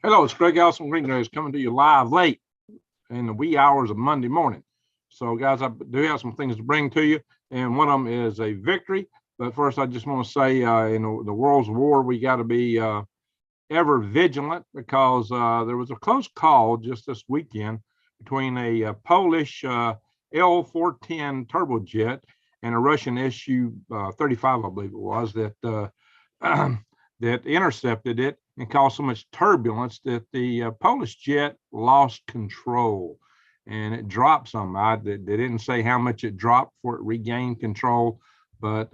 Hello, it's Greg Allison Green News coming to you live late in the wee hours of Monday morning. So, guys, I do have some things to bring to you, and one of them is a victory. But first, I just want to say, in the world's war, we got to be ever vigilant because there was a close call just this weekend between a Polish L-410 turbojet and a Russian Su-35, I believe it was, that that intercepted it and caused so much turbulence that the Polish jet lost control and it dropped some. They didn't say how much it dropped before it regained control, but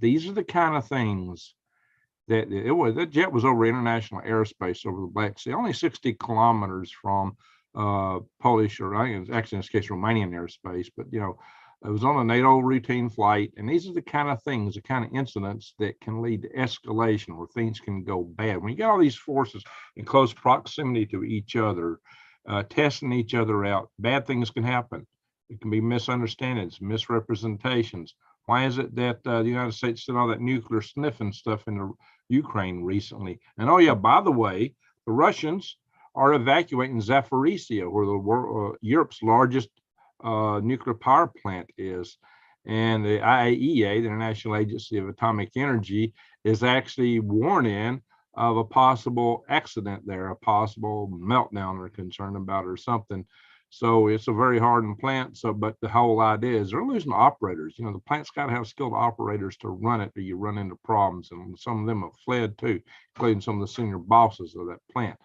these are the kind of things that it was. That jet was over international airspace over the Black Sea, only 60 kilometers from Polish, or I think it was actually in this case Romanian airspace, but it was on a NATO routine flight, and these are the kind of things, the kind of incidents that can lead to escalation where things can go bad. When you got all these forces in close proximity to each other, testing each other out, bad things can happen. It can be misunderstandings, misrepresentations. Why is it that the United States did all that nuclear sniffing stuff in Ukraine recently? And oh yeah, by the way, the Russians are evacuating Zaporizhia, where Europe's largest nuclear power plant is. And the IAEA, the International Agency of Atomic Energy, is actually warning of a possible accident there, a possible meltdown they're concerned about or something. So it's a very hardened plant. But the whole idea is they're losing operators. The plant's got to have skilled operators to run it, or you run into problems. And some of them have fled too, including some of the senior bosses of that plant.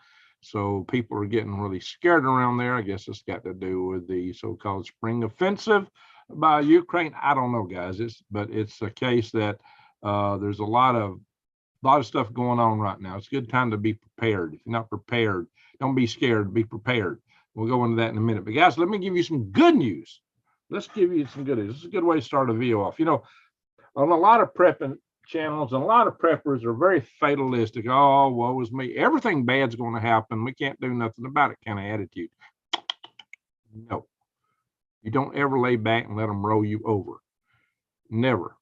So people are getting really scared around there. I guess it's got to do with the so-called spring offensive by Ukraine. I don't know, guys. But it's a case that there's a lot of stuff going on right now. It's a good time to be prepared. If you're not prepared, don't be scared. Be prepared. We'll go into that in a minute. But guys, let me give you some good news. Let's give you some good news. This is a good way to start a video off. On a lot of prepping channels, and a lot of preppers are very fatalistic. Oh, woe is me. Everything bad's going to happen. We can't do nothing about it kind of attitude. No. You don't ever lay back and let them roll you over. Never.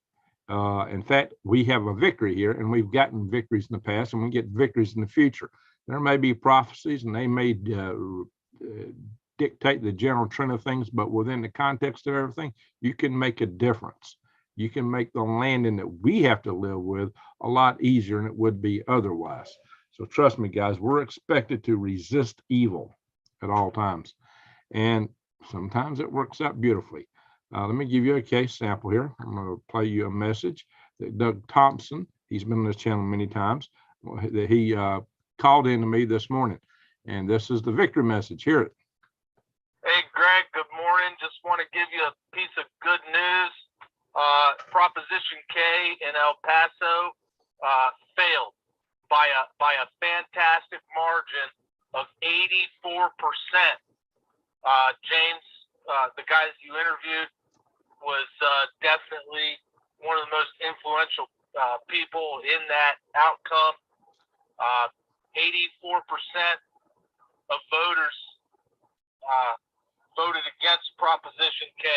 In fact, we have a victory here, and we've gotten victories in the past, and we get victories in the future. There may be prophecies, and they may dictate the general trend of things, but within the context of everything, you can make a difference. You can make the landing that we have to live with a lot easier than it would be otherwise. So trust me, guys, we're expected to resist evil at all times. And sometimes it works out beautifully. Let me give you a case sample here. I'm going to play you a message that Doug Thompson, he's been on this channel many times, that he called in to me this morning. And this is the victory message. Hear it. Hey, Greg, good morning. Just want to give you a piece of good news. Proposition K in El Paso failed by a fantastic margin of 84%. James, the guy that you interviewed, was definitely one of the most influential people in that outcome. 84% of voters voted against Proposition K.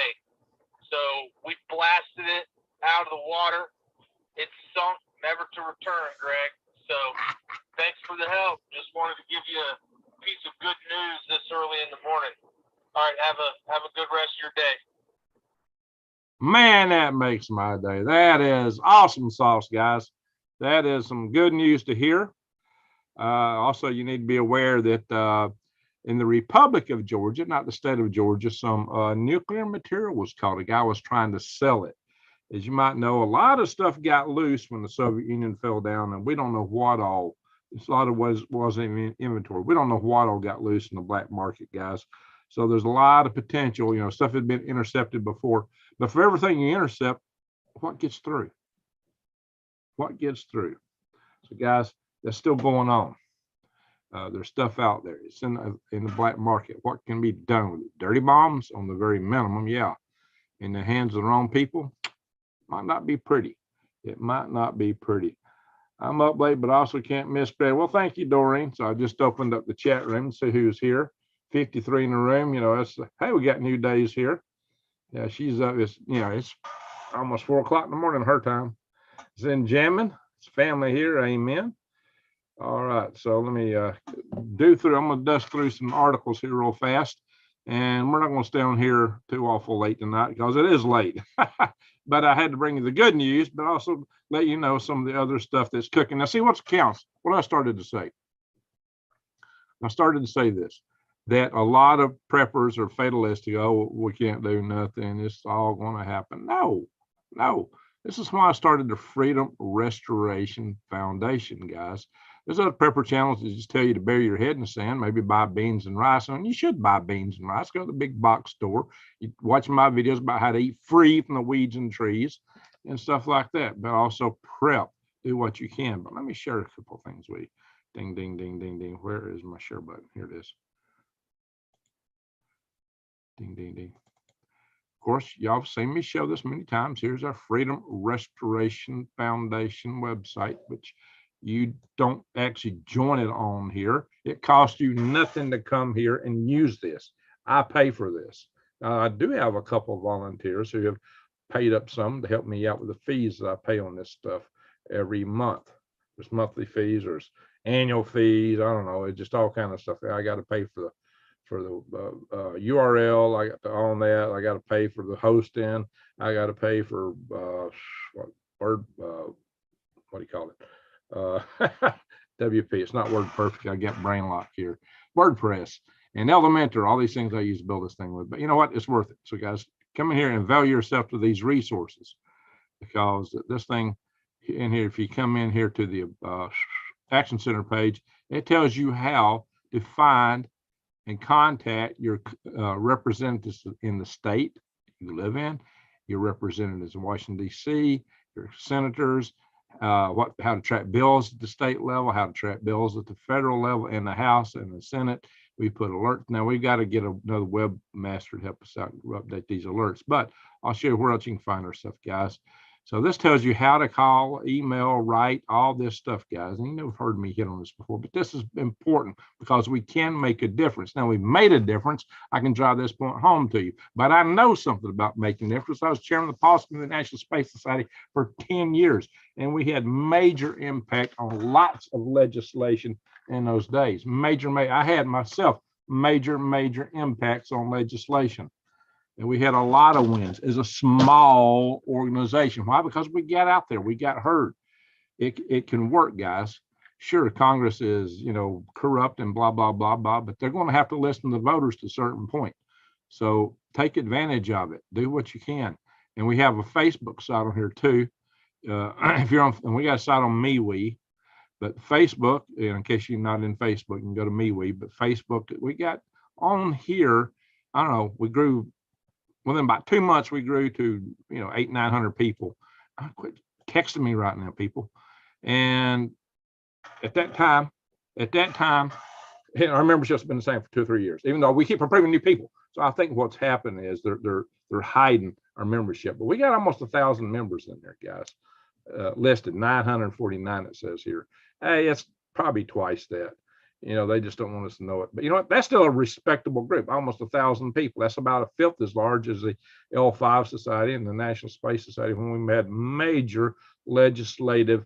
So we blasted it out of the water. It's sunk, never to return, Greg. So thanks for the help. Just wanted to give you a piece of good news this early in the morning. All right, have a good rest of your day. Man, that makes my day. That is awesome sauce, guys. That is some good news to hear. Also, you need to be aware that in the Republic of Georgia, not the state of Georgia, some nuclear material was caught. A guy was trying to sell it. As you might know, a lot of stuff got loose when the Soviet Union fell down, and we don't know what all. A lot of wasn't in inventory. We don't know what all got loose in the black market, guys. So there's a lot of potential. Stuff had been intercepted before. But for everything you intercept, what gets through? What gets through? So, guys, that's still going on. There's stuff out there. It's in the black market. What can be done with it? Dirty bombs on the very minimum, yeah. In the hands of the wrong people, might not be pretty. It might not be pretty. I'm up late, but also can't miss bed. Well, thank you, Doreen. So I just opened up the chat room to see who's here. 53 in the room. Hey, we got new days here. Yeah, she's up. It's almost 4 o'clock in the morning her time. It's in jamming. It's family here. Amen. All right, so let me I'm going to dust through some articles here real fast, and we're not going to stay on here too awful late tonight because it is late. But I had to bring you the good news, but also let you know some of the other stuff that's cooking. Now, see what counts. What I started to say. I started to say this, that a lot of preppers are fatalistic. Oh, we can't do nothing. It's all going to happen. No. This is why I started the Freedom Restoration Foundation, guys. There's other prepper channels that just tell you to bury your head in the sand, maybe buy beans and rice. And you should buy beans and rice. Go to the big box store. You watch my videos about how to eat free from the weeds and trees and stuff like that. But also prep. Do what you can. But let me share a couple of things with you. Ding, ding, ding, ding, ding. Where is my share button? Here it is. Ding, ding, ding. Of course, y'all have seen me show this many times. Here's our Freedom Restoration Foundation website, which you don't actually join it on here. It costs you nothing to come here and use this. I pay for this. I do have a couple of volunteers who have paid up some to help me out with the fees that I pay on this stuff every month. There's monthly fees, there's annual fees. I don't know. It's just all kind of stuff. I got to pay for the URL. I got to own that. I got to pay for the hosting. I got to pay for what do you call it? WP. It's not Word Perfect. I get brain lock here. WordPress and Elementor. All these things I use to build this thing with. But you know what? It's worth it. So guys, come in here and value yourself to these resources, because this thing in here, if you come in here to the Action Center page, it tells you how to find and contact your representatives in the state you live in, your representatives in Washington, D.C., your senators, how to track bills at the state level, how to track bills at the federal level, in the House and the Senate. We put alerts. Now, we've got to get another webmaster to help us out and update these alerts, but I'll show you where else you can find our stuff, guys. So this tells you how to call, email, write, all this stuff, guys. And you've heard me hit on this before, but this is important because we can make a difference. Now, we've made a difference. I can drive this point home to you, but I know something about making a difference. I was chairman of the policy of the National Space Society for 10 years, and we had major impact on lots of legislation in those days. I had myself major impacts on legislation. And we had a lot of wins as a small organization. Why? Because we got out there, we got heard. It can work, guys. Sure, Congress is, corrupt and blah, blah, blah, blah, but they're going to have to listen to the voters to a certain point. So take advantage of it. Do what you can. And we have a Facebook site on here too. If you're on, and we got a site on MeWe, but Facebook, in case you're not in Facebook, you can go to MeWe, but Facebook, we got on here, I don't know, we grew. Within about 2 months, we grew to 800-900 people. Quit texting me right now, people. And at that time, our membership's been the same for 2 or 3 years, even though we keep approving new people. So I think what's happened is they're hiding our membership. But we got almost 1,000 members in there, guys. Listed 949. It says here. Hey, it's probably twice that. They just don't want us to know it. But you know what? That's still a respectable group, almost 1,000 people. That's about a fifth as large as the L5 Society and the National Space Society when we had major legislative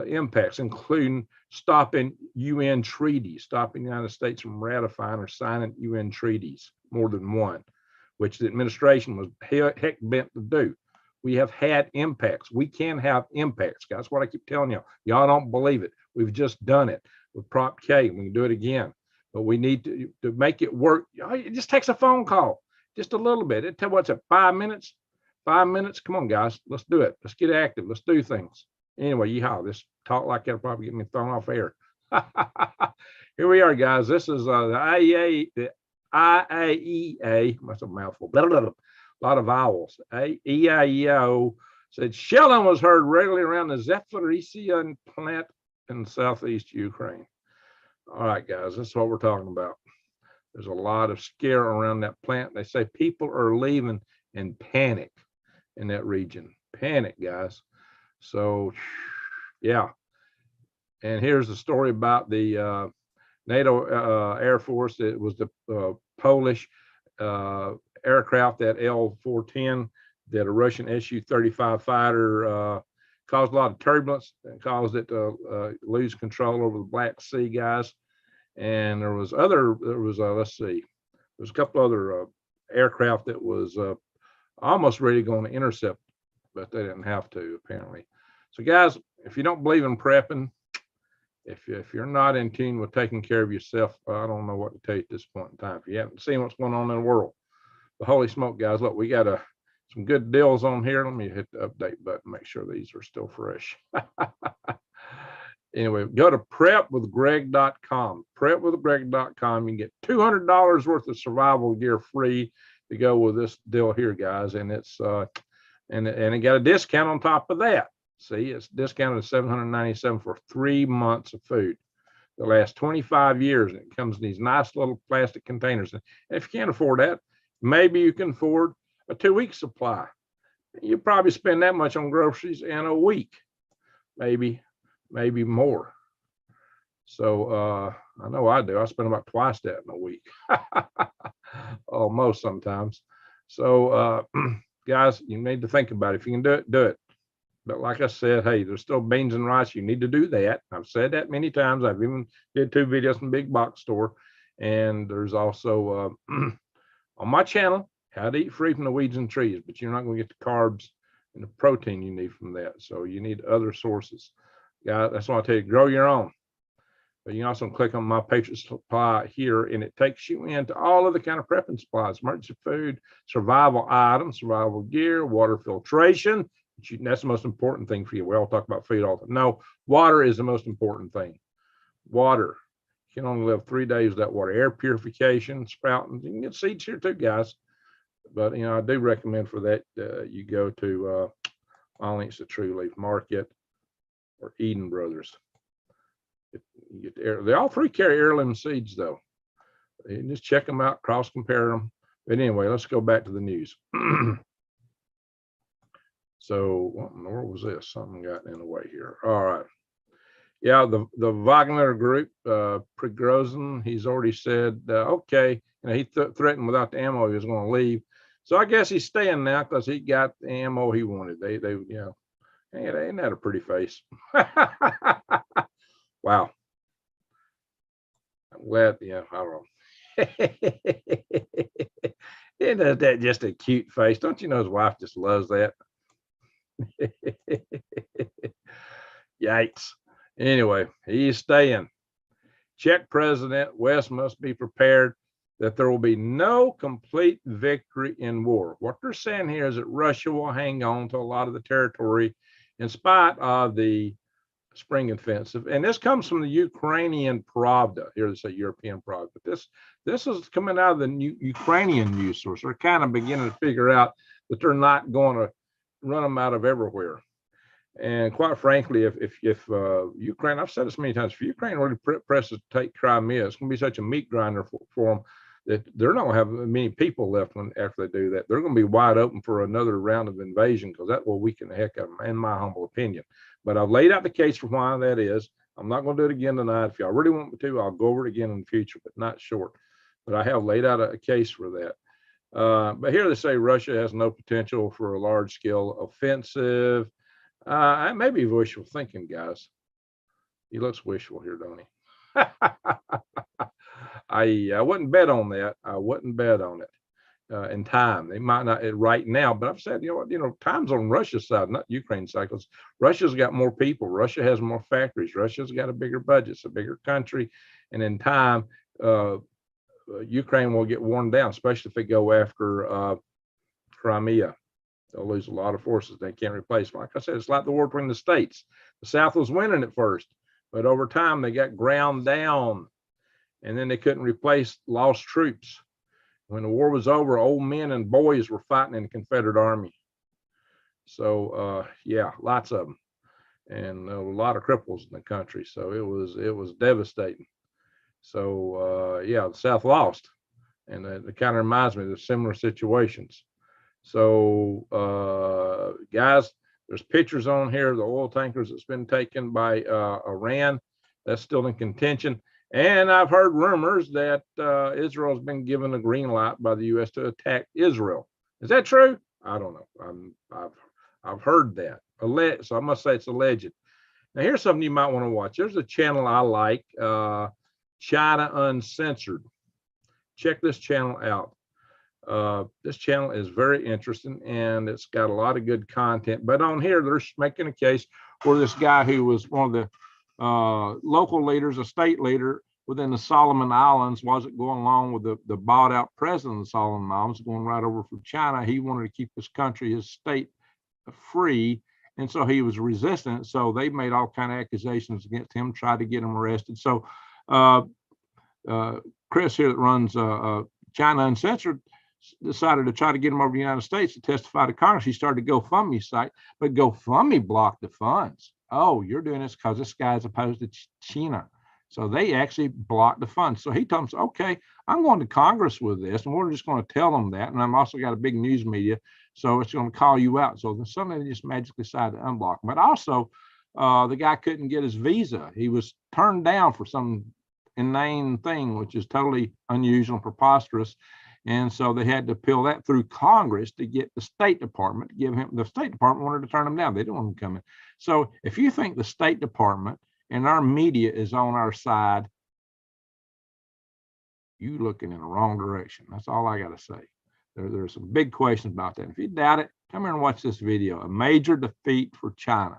impacts, including stopping UN treaties, stopping the United States from ratifying or signing UN treaties, more than one, which the administration was heck bent to do. We have had impacts. We can have impacts, guys. That's what I keep telling y'all. Y'all don't believe it. We've just done it with Prop K. We can do it again, but we need to make it work. It just takes a phone call, just a little bit. What's it, 5 minutes? 5 minutes? Come on, guys. Let's do it. Let's get active. Let's do things. Anyway, yeehaw. This talk like that'll probably get me thrown off air. Here we are, guys. This is the IAEA. That's a mouthful. Blah, blah, blah. A lot of vowels. EIEO said shelling was heard regularly around the Zaporizhzhia plant in southeast Ukraine. All right, guys, that's what we're talking about. There's a lot of scare around that plant. They say people are leaving in panic in that region. Panic, guys. So, yeah. And here's the story about the NATO Air Force. It was the Polish aircraft, that L-410, that a Russian Su-35 fighter caused a lot of turbulence and caused it to lose control over the Black Sea, guys. And there was let's see, there's a couple other aircraft that was almost ready to go on an intercept, but they didn't have to apparently. So guys, if you don't believe in prepping, if you're not in tune with taking care of yourself, I don't know what to tell you at this point in time. If you haven't seen what's going on in the world, but holy smoke, guys, look, we got some good deals on here. Let me hit the update button, make sure these are still fresh. Anyway, go to prepwithgreg.com. Prepwithgreg.com. You can get $200 worth of survival gear free to go with this deal here, guys. And it's and it got a discount on top of that. See, it's discounted to $797 for 3 months of food. It lasts 25 years, and it comes in these nice little plastic containers. And if you can't afford that, maybe you can afford a 2-week supply. You probably spend that much on groceries in a week, maybe more. So I know I do. I spend about twice that in a week, almost sometimes. So guys, you need to think about it. If you can do it, do it. But like I said, hey, there's still beans and rice. You need to do that. I've said that many times. I've even did 2 videos in the big box store. And there's also on my channel, how to eat free from the weeds and trees, but you're not going to get the carbs and the protein you need from that. So you need other sources. Guys, that's why I tell you, grow your own. But you can also click on my Patriot Supply here, and it takes you into all of the kind of prepping supplies, emergency food, survival items, survival gear, water filtration. That's the most important thing for you. We all talk about food all the time. No, water is the most important thing. Water. You can only live 3 days without water. Air purification, sprouting. You can get seeds here too, guys. But I do recommend for that you go to links to True Leaf Market or Eden Brothers. You get they all 3 carry heirloom seeds though. You just check them out, cross compare them. But anyway, let's go back to the news. So where was this? Something got in the way here. All right. Yeah, the Wagner group, Prigozhin, he's already said, okay, he threatened without the ammo he was going to leave. So I guess he's staying now because he got the ammo he wanted. They ain't that a pretty face? Wow. I'm glad, I don't know. Isn't that just a cute face? Don't you know his wife just loves that? Yikes. Anyway, he's staying. Czech President West must be prepared that there will be no complete victory in war. What they're saying here is that Russia will hang on to a lot of the territory in spite of the spring offensive. And this comes from the Ukrainian Pravda. Here they say European Pravda. But this is coming out of the Ukrainian news source. They're kind of beginning to figure out that they're not going to run them out of everywhere. And quite frankly, if Ukraine, I've said this many times, if Ukraine really presses to take Crimea, it's going to be such a meat grinder for them that they're not going to have many people left after they do that. They're going to be wide open for another round of invasion because that will weaken the heck out of them, in my humble opinion. But I've laid out the case for why that is. I'm not going to do it again tonight. If y'all really want me to, I'll go over it again in the future, but not short. But I have laid out a case for that. But here they say Russia has no potential for a large-scale offensive. Maybe wishful thinking, guys. He looks wishful here, don't he? I wouldn't bet on that. I wouldn't bet on it in time. They might not right now, but I've said, time's on Russia's side, not Ukraine's side, because Russia's got more people. Russia has more factories. Russia's got a bigger budget. It's a bigger country. And in time, Ukraine will get worn down, especially if they go after Crimea. They'll lose a lot of forces they can't replace. Like I said, it's like the war between the states. The South was winning at first, but over time they got ground down, and then they couldn't replace lost troops. When the war was over, old men and boys were fighting in the Confederate Army. So yeah, lots of them, and a lot of cripples in the country. So it was devastating. So yeah, the South lost, and it kind of reminds me of similar situations. So guys, there's pictures on here of the oil tankers that's been taken by Iran. That's still in contention. And I've heard rumors that Israel's been given a green light by the U.S. to attack Israel. Is that true? I don't know. I've heard that. So I must say it's alleged. Now here's something you might want to watch. There's a channel I like. China Uncensored. Check this channel out. This channel is very interesting and it's got a lot of good content. But on here, they're making a case where this guy who was one of the local leaders, a state leader within the Solomon Islands, wasn't going along with the bought out president of the Solomon Islands, going right over from China. He wanted to keep his country, his state free. And so he was resistant. So they made all kind of accusations against him, tried to get him arrested. So Chris here that runs China Uncensored decided to try to get him over to the United States to testify to Congress. He started a GoFundMe site, but GoFundMe blocked the funds. Oh, you're doing this because this guy's opposed to China. So they actually blocked the funds. So he told them, okay, I'm going to Congress with this, and we're just going to tell them that. And I'm also got a big news media, so it's going to call you out. So then suddenly they just magically decided to unblock him. But also, the guy couldn't get his visa. He was turned down for some inane thing, which is totally unusual and preposterous. And so they had to appeal that through Congress to get the State Department to give him. The State Department wanted to turn him down. They didn't want him coming. So if you think the State Department and our media is on our side, you looking in the wrong direction. That's all I got to say. There's some big questions about that. If you doubt it, come here and watch this video. A major defeat for China.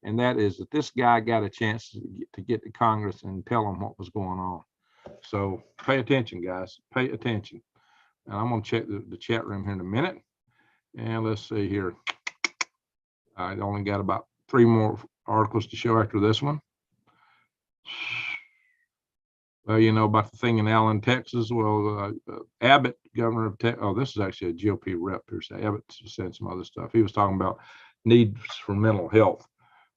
And that is that this guy got a chance to get to Congress and tell them what was going on. So pay attention, guys. Pay attention. And I'm going to check the chat room here in a minute. And let's see here. I only got about 3 more articles to show after this one. Well, you know about the thing in Allen, Texas. Well, Abbott, governor of Texas. Oh, this is actually a GOP rep here. So Abbott said some other stuff. He was talking about needs for mental health.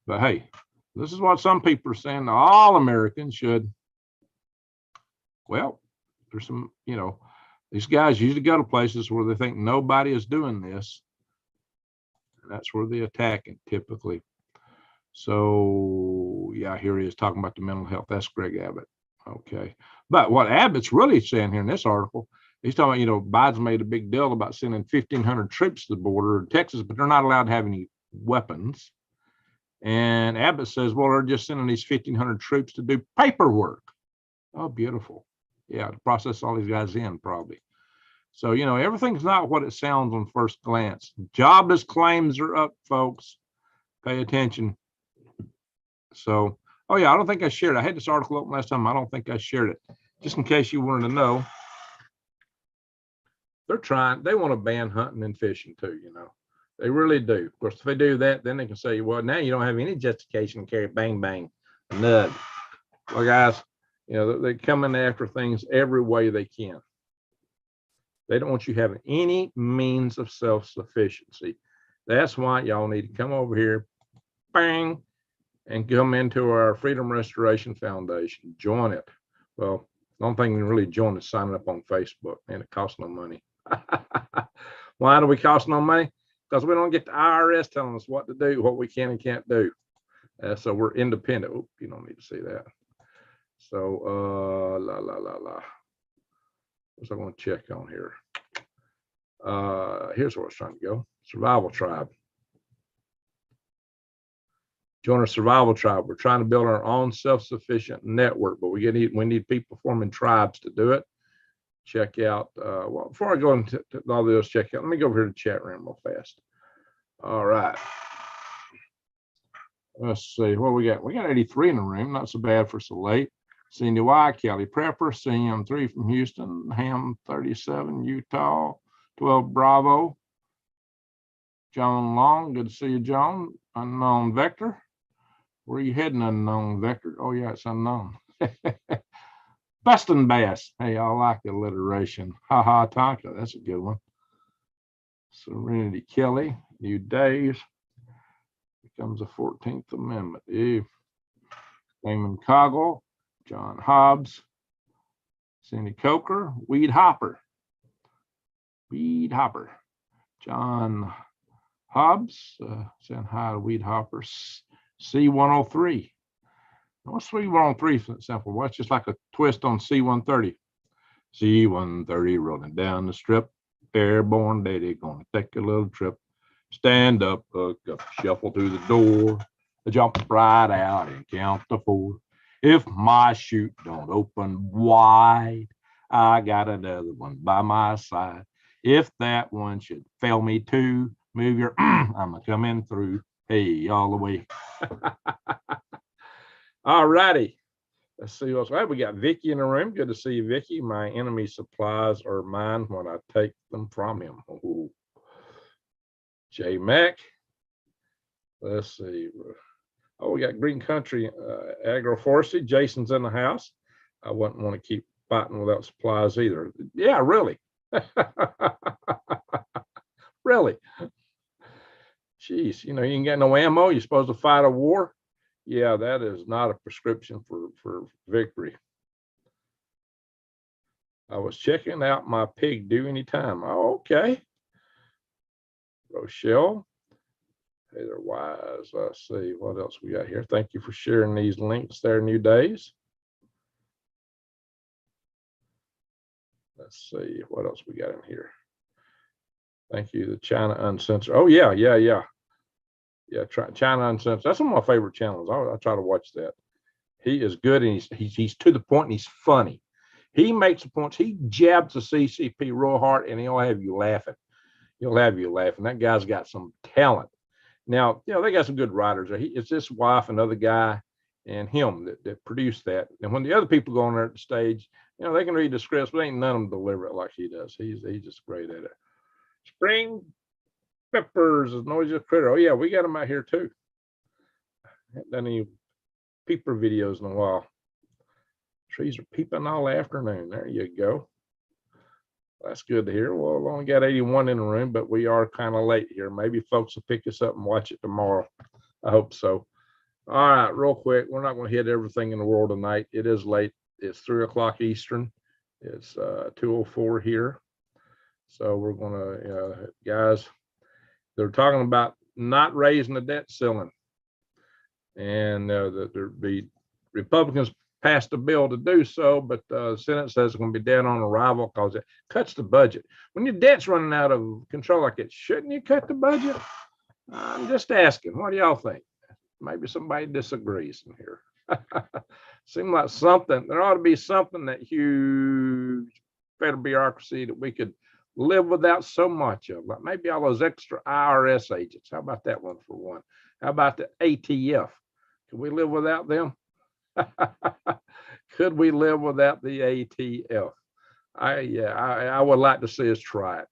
But hey, this is what some people are saying. All Americans should. Well, there's some, you know, these guys usually go to places where they think nobody is doing this. And that's where they attack it typically. So, yeah, here he is talking about the mental health. That's Greg Abbott. Okay. But what Abbott's really saying here in this article, he's talking about, you know, Biden's made a big deal about sending 1,500 troops to the border in Texas, but they're not allowed to have any weapons. And Abbott says, well, they're just sending these 1,500 troops to do paperwork. Oh, beautiful. Yeah, to process all these guys in, probably. So, you know, everything's not what it sounds on first glance. Jobless claims are up, folks. Pay attention. So, oh, yeah, I don't think I shared it. I had this article open last time. I don't think I shared it. Just in case you wanted to know. They want to ban hunting and fishing too, you know. They really do. Of course, if they do that, then they can say, well, now you don't have any justification to carry bang, bang, nud. Well, guys, you know, they come in after things every way they can. They don't want you having any means of self-sufficiency. That's why y'all need to come over here, bang, and come into our Freedom Restoration Foundation. Join it. Well, the only thing you can really join is signing up on Facebook, and it costs no money. Why do we cost no money? Because we don't get the IRS telling us what to do, what we can and can't do. So we're independent. Oop, you don't need to see that. So, what's I going to check on here? Here's where I was trying to go. Survival Tribe. Join our Survival Tribe. We're trying to build our own self-sufficient network, but we need people forming tribes to do it. Check out, well, before I go into all this, check out, let me go over here to the chat room real fast. All right. Let's see what we got. We got 83 in the room. Not so bad for so late. Cindy Y, Kelly Prepper, CM3 from Houston, Ham 37, Utah, 12 Bravo. John Long, good to see you, John. Unknown Vector. Where are you heading, Unknown Vector? Oh, yeah, it's unknown. Bustin' Bass. Hey, I like alliteration. Ha ha, Tonka. That's a good one. Serenity Kelly, New Days. Becomes a 14th Amendment. Ew. Damon Coggle, John Hobbs, Cindy Coker, Weed Hopper. John Hobbs, saying hi to Weed Hopper. C103. What's C103 simple? Well, it's just like a twist on C130. C130 rolling down the strip. Airborne daddy gonna take a little trip. Stand up, hook up, shuffle through the door. Jump right out and count to 4. If my chute don't open wide, I got another one by my side. If that one should fail me too, move your I'm a coming through. Hey, all the way. All righty. Let's see what's right. We got Vicky in the room. Good to see you, Vicky. My enemy supplies are mine when I take them from him. Ooh. J Mac. Let's see. Oh, we got Green Country Agroforestry. Jason's in the house. I wouldn't want to keep fighting without supplies either. Yeah, really. Really. Jeez, you know, you ain't got no ammo. You're supposed to fight a war. Yeah, that is not a prescription for victory. I was checking out my pig do anytime. Oh, okay. Rochelle. Hey, they're wise. Let's see what else we got here. Thank you for sharing these links there, New Days. Let's see what else we got in here. Thank you, the China Uncensored. Oh, yeah. Yeah, China Uncensored. That's one of my favorite channels. I try to watch that. He is good, and he's to the point, and he's funny. He makes the points. He jabs the CCP real hard, and he'll have you laughing. He'll have you laughing. That guy's got some talent. Now, you know, they got some good writers. It's this wife, another guy, and him that produced that. And when the other people go on there at the stage, you know, they can read the scripts, but ain't none of them deliver it like he does. He's just great at it. Spring peppers is noisy critter. Oh, yeah, we got them out here too. Haven't done any peeper videos in a while. Trees are peeping all afternoon. There you go. That's good to hear. Well, we've only got 81 in the room, but we are kind of late here. Maybe folks will pick us up and watch it tomorrow. I hope so. All right, real quick. We're not going to hit everything in the world tonight. It is late. It's 3 o'clock Eastern. It's 2:04 here. So we're going to, guys, they're talking about not raising the debt ceiling. And the Republicans passed a bill to do so, but the Senate says it's going to be dead on arrival because it cuts the budget. When your debt's running out of control like it, shouldn't you cut the budget? I'm just asking. What do y'all think? Maybe somebody disagrees in here. Seems like something, there ought to be something, that huge federal bureaucracy that we could live without so much of, like maybe all those extra IRS agents. How about that one for one? How about the ATF? Can we live without them? Could we live without the ATF? I would like to see us try it.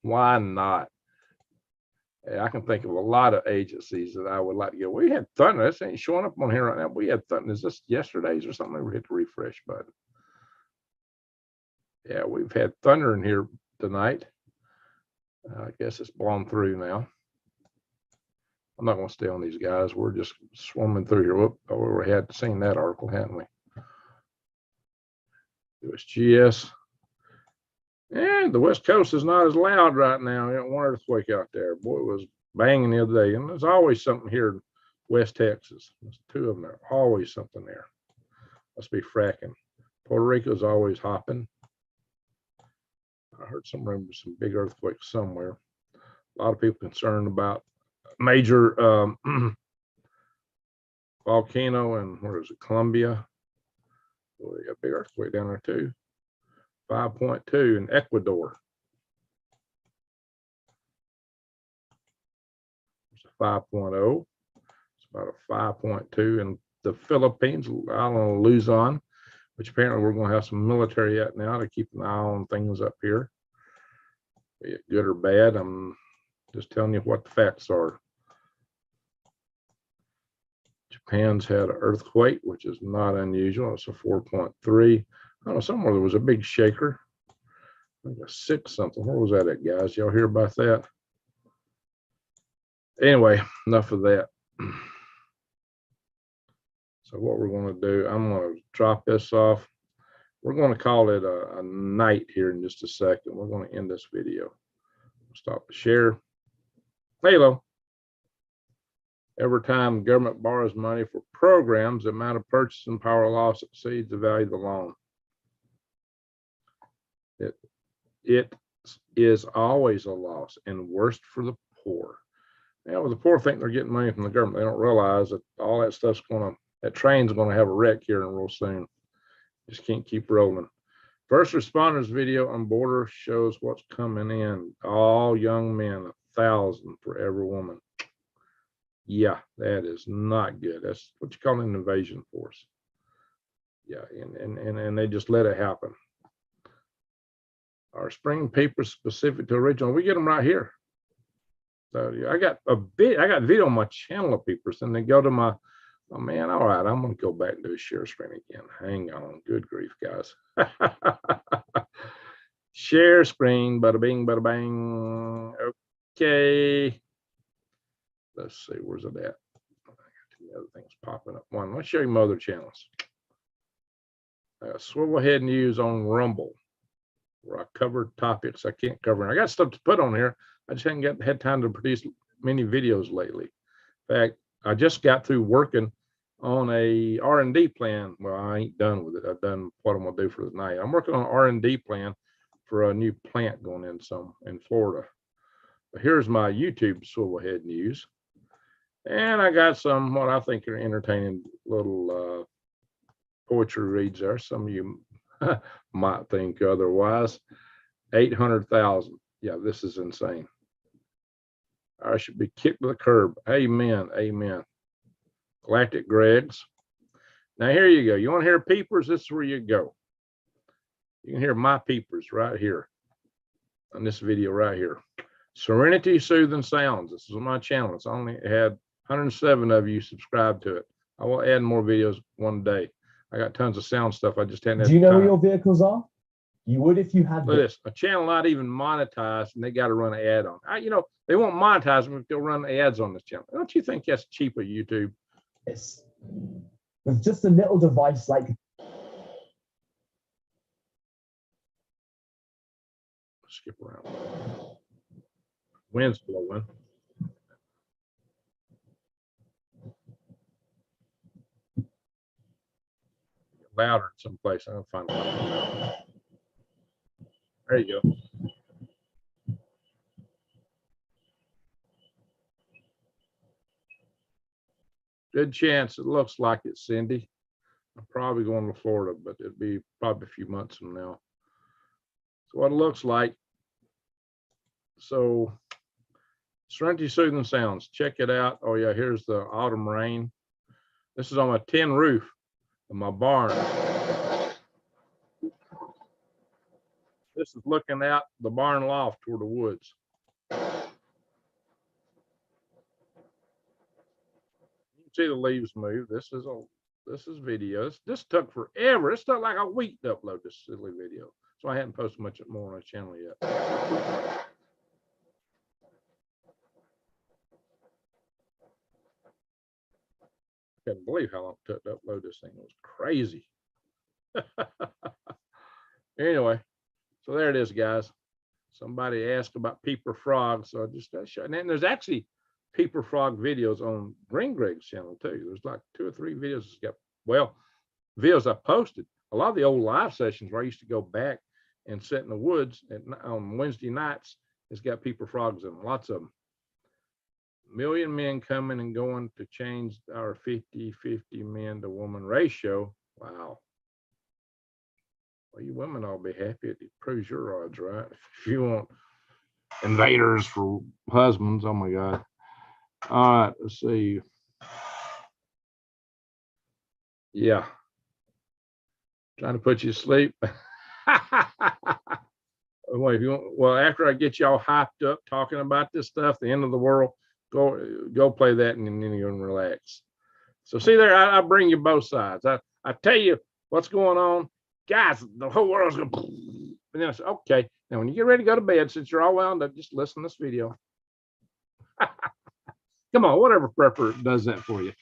Why not? I can think of a lot of agencies that I would like to go. We had Thunder. This ain't showing up on here right now. We had Thunder. Is this yesterday's or something? We hit the refresh button. Yeah, we've had Thunder in here tonight. I guess it's blown through now. I'm not going to stay on these guys. We're just swarming through here. Whoop, oh, we had seen that article, hadn't we? It was GS. And the West Coast is not as loud right now. We got one earthquake out there. Boy, it was banging the other day. And there's always something here in West Texas. There's two of them there. Always something there. Must be fracking. Puerto Rico's always hopping. I heard some rumors, some big earthquakes somewhere. A lot of people concerned about major volcano, and where is it, Colombia? Well, they got a big earthquake down there too. 5.2 in Ecuador. It's a 5.0. It's about a 5.2 in the Philippines, island of Luzon, which apparently we're going to have some military at now to keep an eye on things up here. Be it good or bad, I'm just telling you what the facts are. Japan's had an earthquake, which is not unusual. It's a 4.3. I don't know, somewhere there was a big shaker. I think a 6 something. Where was that at, guys? Y'all hear about that? Anyway, enough of that. So what we're going to do, I'm going to drop this off. We're going to call it a night here in just a second. We're going to end this video. Stop the share. Halo. Every time the government borrows money for programs, the amount of purchasing power loss exceeds the value of the loan. It is always a loss, and worst for the poor. Now, the poor think they're getting money from the government. They don't realize that all that stuff's going to That train's going to have a wreck here in real soon. Just can't keep rolling. First responders video on border shows what's coming in. All young men, 1,000 for every woman. Yeah, that is not good. That's what you call an invasion force. Yeah, and they just let it happen. Our spring papers specific to original, we get them right here. So yeah, I got video on my channel of papers, and they go to my, oh man, all right, I'm gonna go back and do a share screen again. Hang on, good grief, guys. Share screen, bada bing, bada bang. Okay. Let's see, where's it at? I got too many other things popping up. One, let's show you my other channels. Swivelhead News on Rumble, where I cover topics I can't cover. I got stuff to put on here. I just haven't had time to produce many videos lately. In fact, I just got through working on a R&D plan. Well, I ain't done with it. I've done what I'm gonna do for the night. I'm working on an R&D plan for a new plant going in Florida. But here's my YouTube Swivelhead News. And I got some what I think are entertaining little poetry reads there. Some of you might think otherwise. 800,000. Yeah, this is insane. I should be kicked to the curb. Amen. Amen. Galactic Gregs. Now here you go. You want to hear peepers? This is where you go. You can hear my peepers right here on this video right here. Serenity Soothing Sounds. This is on my channel. It's only had 107 of you subscribe to it. I will add more videos one day. I got tons of sound stuff. I just hadn't had Do you know time. where your vehicles are? You would if you had. Look at this, a channel not even monetized, and they got to run an ad on. You know, they won't monetize them if they'll run ads on this channel. Don't you think that's cheap of YouTube? It's with just a little device like. Skip around. Wind's blowing. Louder someplace. I'll find it. There you go. Good chance it looks like it, Cindy. I'm probably going to Florida, but it'll be probably a few months from now. So what it looks like. So Serenity Soothing Sounds. Check it out. Oh yeah, here's the autumn rain. This is on my tin roof of my barn. This is looking out the barn loft toward the woods. You can see the leaves move. This is video. This took forever. It took like a week to upload this silly video. So I hadn't posted much more on the channel yet. I can't believe how long it took to upload this thing. It was crazy. Anyway, so there it is, guys. Somebody asked about peeper frogs, so I just showed. And then there's actually peeper frog videos on Green Greg's channel too. There's like 2 or 3 videos that's got, well, videos I posted. A lot of the old live sessions where I used to go back and sit in the woods on Wednesday nights, it's got peeper frogs in them, lots of them. Million men coming and going to change our 50-50 men to woman ratio. Wow. Well, you women all be happy. It proves your odds, right? If you want invaders for husbands, oh my God. All right, let's see. Yeah. Trying to put you to sleep. Well, if you want, well, after I get y'all hyped up talking about this stuff, the end of the world, go play that and then you can relax. So see there, I bring you both sides. I tell you what's going on. Guys, the whole world's going to, and then I say, okay, now when you get ready to go to bed, since you're all wound up, just listen to this video. Come on, whatever prepper does that for you.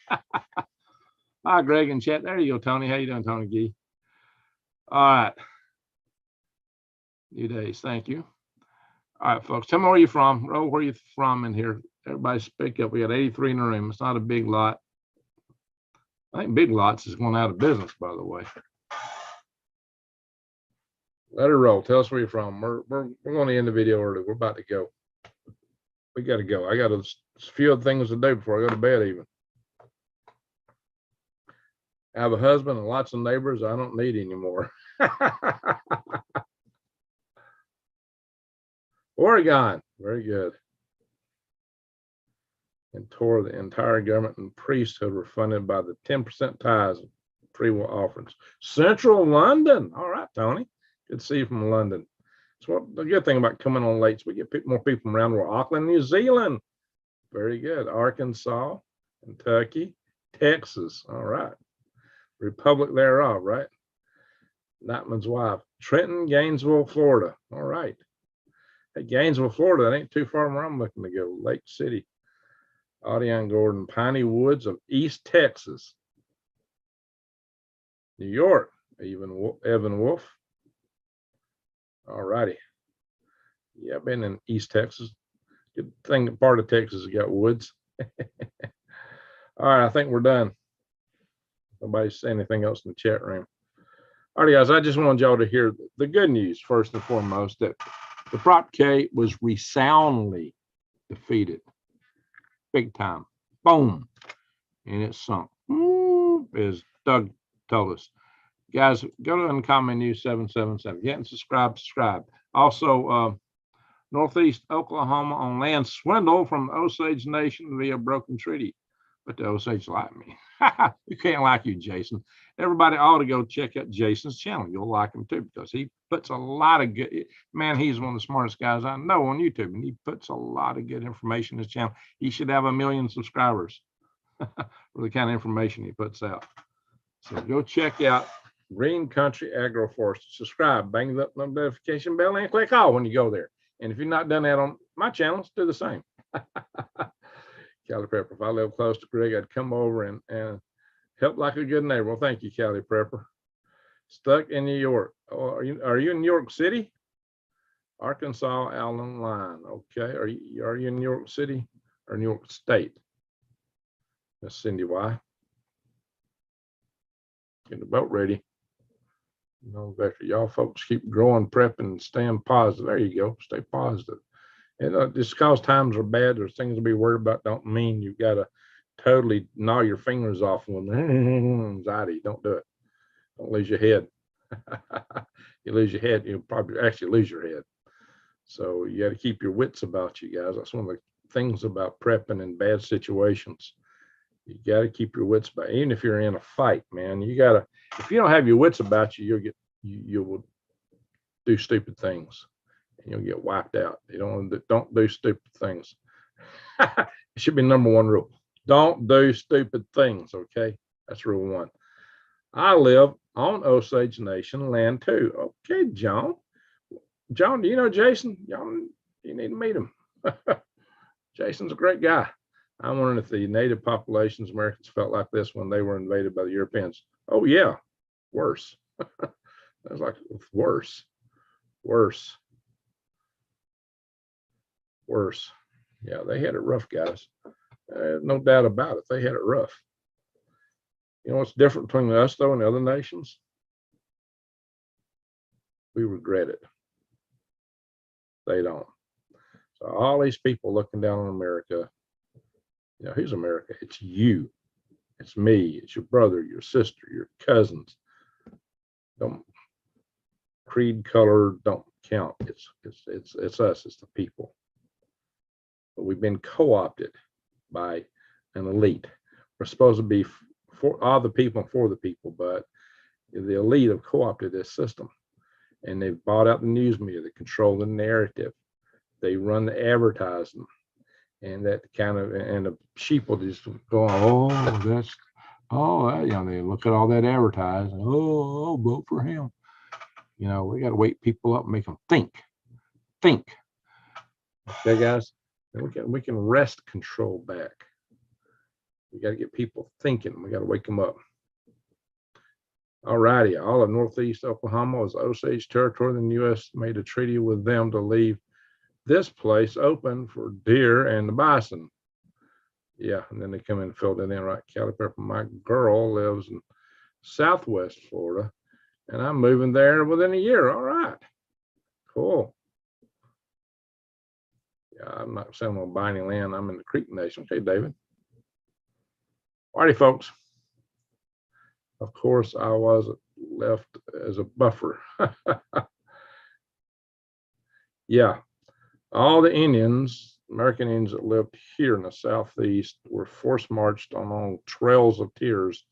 Hi, Greg in chat. There you go, Tony. How you doing, Tony Gee? All right. New days, thank you. All right, folks, tell me where you're from. Roll where you're from in here. Everybody speak up. We got 83 in the room. It's not a big lot. I think Big Lots is going out of business, by the way. Let her roll. Tell us where you're from. We're going to end the video early. We're about to go. We got to go. I got a few other things to do before I go to bed even. I have a husband and lots of neighbors I don't need anymore. Oregon, very good. And tore the entire government and priesthood were funded by the 10% tithes and free will offerings. Central London. All right, Tony. Good to see you from London. That's what the good thing about coming on late. So we get more people from around the world. Auckland, New Zealand. Very good. Arkansas, Kentucky, Texas. All right. Republic thereof, right? Nightman's wife. Trenton, Gainesville, Florida. All right. Hey, Gainesville, Florida. That ain't too far from where I'm looking to go. Lake City. Audion Gordon, Piney Woods of East Texas. New York, Evan Wolf. All righty. Yeah, I've been in East Texas. Good thing part of Texas has got woods. All right, I think we're done. Nobody say anything else in the chat room. All right, guys, I just wanted y'all to hear the good news first and foremost, that the Prop K was resoundingly defeated. Big time. Boom. And it sunk. As Doug told us. Guys, go to Uncommon News 777. Get and subscribe. Also, Northeast Oklahoma on land swindle from the Osage Nation via broken treaty. But the Osage like me. You can't like you, Jason. Everybody ought to go check out Jason's channel. You'll like him too, because he puts a lot of good, man, he's one of the smartest guys I know on YouTube, and he puts a lot of good information in his channel. He should have 1 million subscribers for the kind of information he puts out. So go check out Green Country Agroforestry. Subscribe, bang the notification bell, and click all when you go there. And if you've not done that on my channels, do the same. Cali Prepper, if I live close to Greg, I'd come over and help like a good neighbor. Well, thank you, Cali Prepper. Stuck in New York. Oh, are you in New York City? Arkansas, Allen Line. Okay. Are you in New York City or New York State? Miss Cindy Y. Get the boat ready. No, Vector, y'all folks keep growing, prepping, and staying positive. There you go. Stay positive. And just because times are bad, there's things to be worried about, don't mean you've got to totally gnaw your fingers off with anxiety. Don't do it. Don't lose your head. You lose your head, you'll probably actually lose your head. So you got to keep your wits about you, guys. That's one of the things about prepping in bad situations. You got to keep your wits about, even if you're in a fight, man. You got to, if you don't have your wits about you, you will do stupid things. You'll get wiped out. You don't do stupid things. It should be number 1 rule. Don't do stupid things. Okay, that's rule 1. I live on Osage Nation land too. Okay, John. John, do you know Jason? John, you need to meet him. Jason's a great guy. I'm wondering if the native populations, Americans, felt like this when they were invaded by the Europeans. Oh yeah, worse. That's like worse. Yeah, they had it rough, guys. No doubt about it. They had it rough. You know what's different between us, though, and the other nations? We regret it. They don't. So all these people looking down on America, you know, who's America? It's you. It's me. It's your brother, your sister, your cousins. Don't creed, color don't count. It's us. It's the people. But we've been co-opted by an elite. We're supposed to be for all the people and for the people, but the elite have co-opted this system, and they've bought out the news media. They control the narrative. They run the advertising, and that kind of, and the sheep will just go, you know, they look at all that advertising. Oh, vote for him. You know, we got to wake people up and make them think. Okay, guys. And we can wrest control back. We got to get people thinking. We got to wake them up. All righty. All of Northeast Oklahoma is Osage territory. The U.S. made a treaty with them to leave this place open for deer and the bison. Yeah, and then they come in and filled it in, right? Cali Pepper. My girl lives in Southwest Florida, and I'm moving there within a year. All right. Cool. Yeah, I'm not saying I'm going to buy any land. I'm in the Creek Nation. Okay, David. All righty, folks. Of course, I wasn't left as a buffer. Yeah, all the Indians, American Indians that lived here in the Southeast were forced marched on trails of tears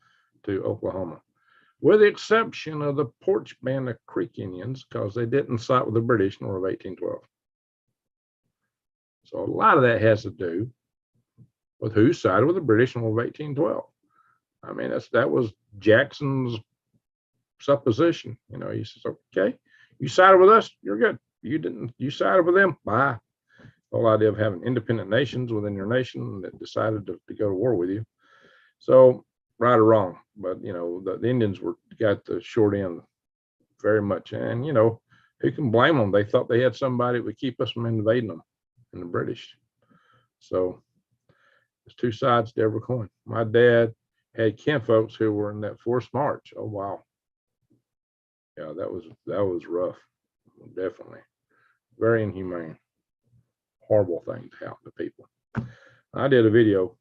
to Oklahoma, with the exception of the Porch Band of Creek Indians, because they didn't side with the British in the War of 1812. So a lot of that has to do with who sided with the British in the War of 1812. I mean, that was Jackson's supposition. You know, he says, okay, you sided with us, you're good. You didn't, you sided with them, bye. The whole idea of having independent nations within your nation that decided to go to war with you. So, right or wrong, but you know, the Indians got the short end very much. And you know, who can blame them? They thought they had somebody that would keep us from invading them, and the British. So there's two sides to every coin. My dad had kinfolks who were in that forced march. Oh wow. Yeah, that was rough. Definitely. Very inhumane. Horrible thing to happen to people. I did a video,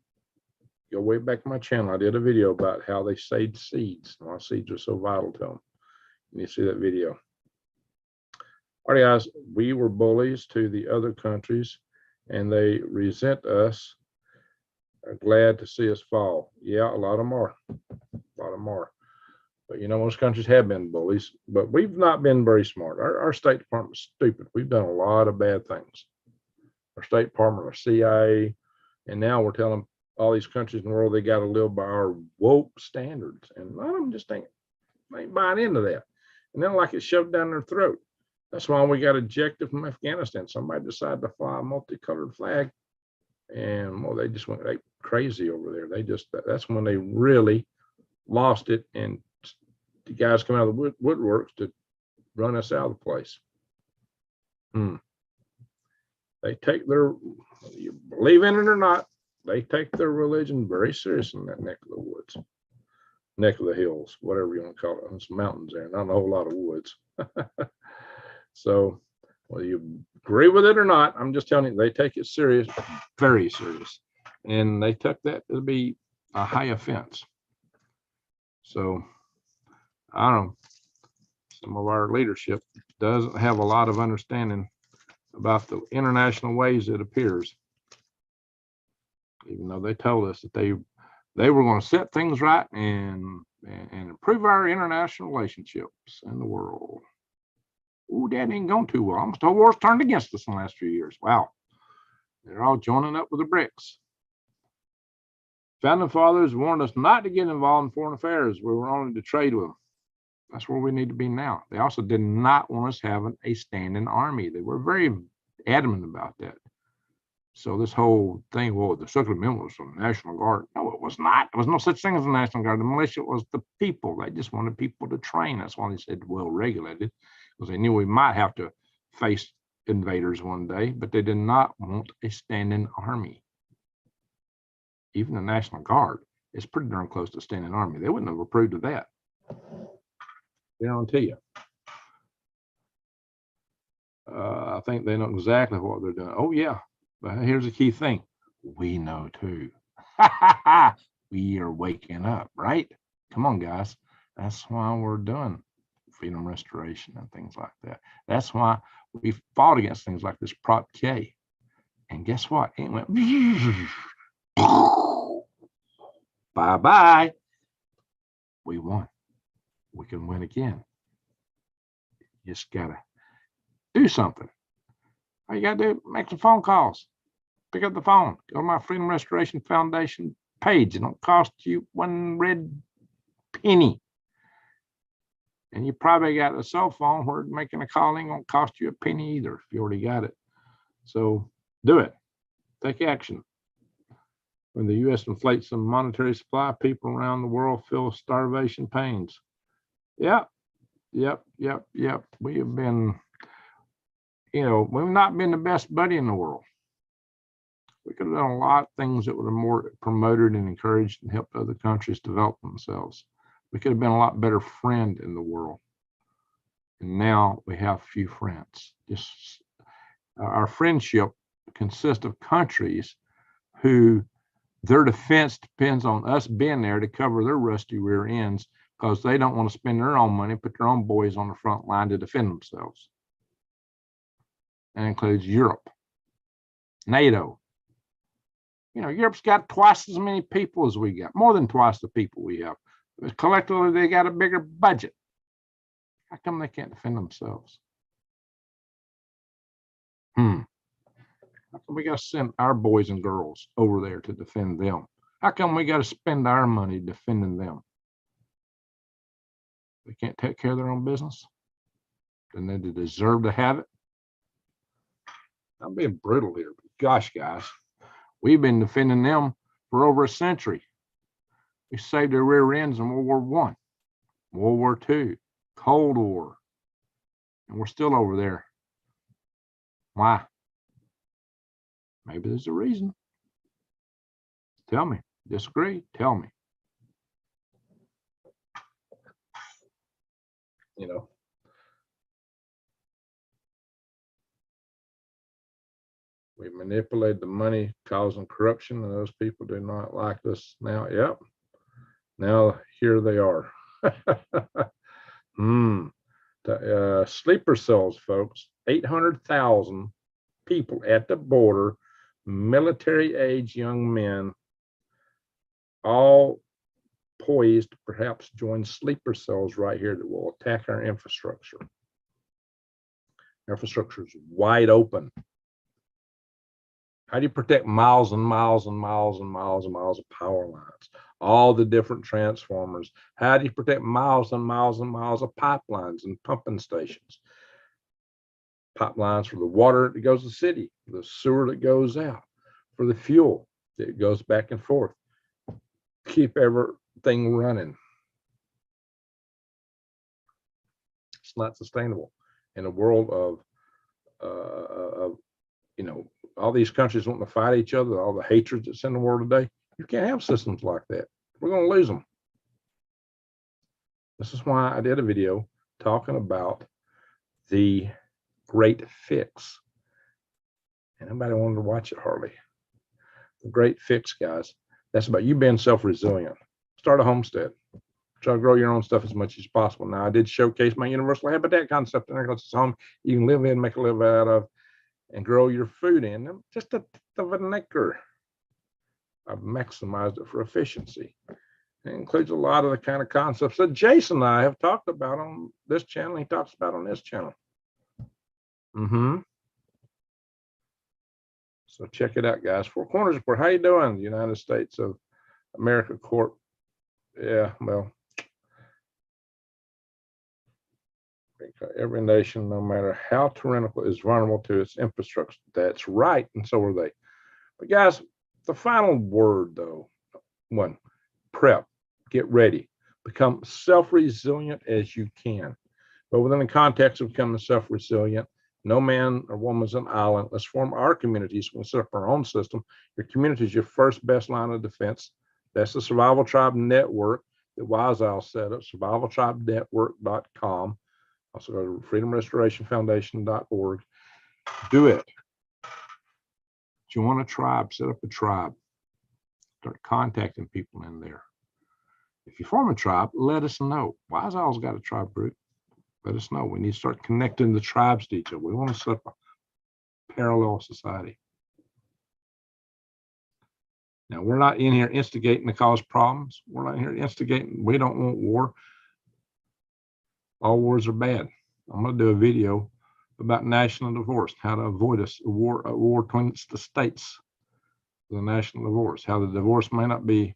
go way back to my channel. I did a video about how they saved seeds. Why seeds are so vital to them. You see that video. All right, guys, we were bullies to the other countries and they resent us. Are glad to see us fall. Yeah, a lot of them are. A lot of them are. But you know, most countries have been bullies, but we've not been very smart. Our State Department's stupid. We've done a lot of bad things. Our State Department, our CIA, and now we're telling all these countries in the world they got to live by our woke standards, and a lot of them just ain't buying into that, and then like it's shoved down their throat. That's why we got ejected from Afghanistan. Somebody decided to fly a multicolored flag, and well, they just went crazy over there. That's when they really lost it, and the guys come out of the woodworks to run us out of the place. They take their, you believe in it or not, they take their religion very serious in that neck of the woods, neck of the hills, whatever you want to call it. There's mountains there, not a whole lot of woods. So, whether you agree with it or not, I'm just telling you, they take it serious, very serious. And they took that to be a high offense. So, I don't know, some of our leadership doesn't have a lot of understanding about the international ways it appears, even though they told us that they were going to set things right and improve our international relationships in the world. Ooh, that ain't going too well. Almost the whole war's turned against us in the last few years. Wow. They're all joining up with the BRICS. Founding fathers warned us not to get involved in foreign affairs. We were only to trade with them. That's where we need to be now. They also did not want us having a standing army. They were very adamant about that. So this whole thing, well, the Second Amendment was from the National Guard. No, it was not. There was no such thing as the National Guard. The militia was the people. They just wanted people to train. That's why they said well regulated, because they knew we might have to face invaders one day, but they did not want a standing army. Even the National Guard is pretty darn close to a standing army. They wouldn't have approved of that. Guarantee you. I think they know exactly what they're doing. Oh yeah, but here's the key thing: we know too. We are waking up, right? Come on, guys. That's why we're doing freedom restoration and things like that. That's why we fought against things like this Prop K. And guess what? It went bye bye. We won. We can win again. You just gotta do something. All you gotta do, make some phone calls. Pick up the phone. Go to my Freedom Restoration Foundation page. It don't cost you one red penny. And you probably got a cell phone where making a call ain't gonna cost you a penny either if you already got it. So do it. Take action. When the U.S. inflates some monetary supply, people around the world feel starvation pains. Yep. We have been, you know, we've not been the best buddy in the world. We could have done a lot of things that would have more promoted and encouraged and helped other countries develop themselves. We could have been a lot better friend in the world. And now we have few friends. Just our friendship consists of countries who their defense depends on us being there to cover their rusty rear ends because they don't want to spend their own money, put their own boys on the front line to defend themselves. That includes Europe, NATO. You know, Europe's got twice as many people as we got, more than twice the people we have. Collectively, they got a bigger budget. How come they can't defend themselves? How come we got to send our boys and girls over there to defend them? How come we got to spend our money defending them? They can't take care of their own business? Then they deserve to have it? I'm being brutal here, but gosh, guys, we've been defending them for over a century. We saved their rear ends in World War I, World War II, Cold War, and we're still over there. Why? Maybe there's a reason. Tell me. Disagree? Tell me. You know, we manipulate the money, causing corruption, and those people do not like us now. Yep. Now here they are. Sleeper cells, folks. 800,000 people at the border, military age young men, all poised to perhaps join sleeper cells right here that will attack our infrastructure. Infrastructure is wide open. How do you protect miles and miles and miles and miles and miles of power lines? All the different transformers. How do you protect miles and miles and miles of pipelines and pumping stations? Pipelines for the water that goes to the city, the sewer that goes out, for the fuel that goes back and forth. Keep everything running. It's not sustainable in a world of you know, all these countries wanting to fight each other, all the hatred that's in the world today. You can't have systems like that. We're going to lose them. This is why I did a video talking about the Great Fix. And nobody wanted to watch it hardly. The Great Fix, guys. That's about you being self-resilient. Start a homestead. Try to grow your own stuff as much as possible. Now, I did showcase my universal habitat concept in there because it's home you can live in, make a live out of, and grow your food in. Just a tenth of an acre. I've maximized it for efficiency. It includes a lot of the kind of concepts that Jason and I have talked about on this channel. He talks about on this channel. So check it out, guys. Four Corners Report. How you doing? The United States of America Corp. Yeah, well, every nation, no matter how tyrannical, is vulnerable to its infrastructure. That's right, and so are they. But guys, the final word, though, one, prep, get ready, become self-resilient as you can. But within the context of becoming self-resilient, no man or woman is an island. Let's form our communities. We'll set up our own system. Your community is your first best line of defense. That's the Survival Tribe Network that Wise Owl set up, survivaltribenetwork.com. Also go to freedomrestorationfoundation.org. Do it. If you want a tribe, set up a tribe. Start contacting people in there. If you form a tribe, let us know. Wise Owl's got a tribe group. Let us know. We need to start connecting the tribes to each other. We want to set up a parallel society. Now, we're not in here instigating to cause problems. We're not here instigating. We don't want war. All wars are bad. I'm going to do a video about national divorce, how to avoid a war between the states, the national divorce, how the divorce may not be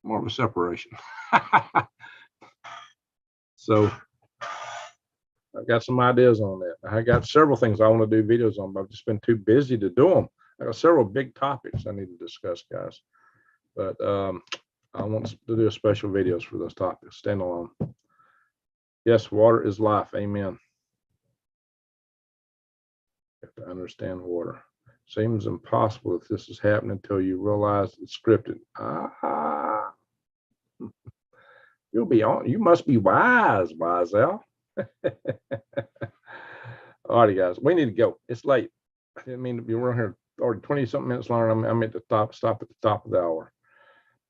more of a separation. So I've got some ideas on that. I got several things I want to do videos on, but I've just been too busy to do them. I got several big topics I need to discuss, guys. But I want to do a special videos for those topics, standalone. Yes, water is life. Amen. You have to understand water. Seems impossible if this is happening until you realize it's scripted. You'll be on. You must be wise, Al. All righty, guys. We need to go. It's late. I didn't mean to be around here already 20-something minutes longer. I'm at the top. Stop at the top of the hour.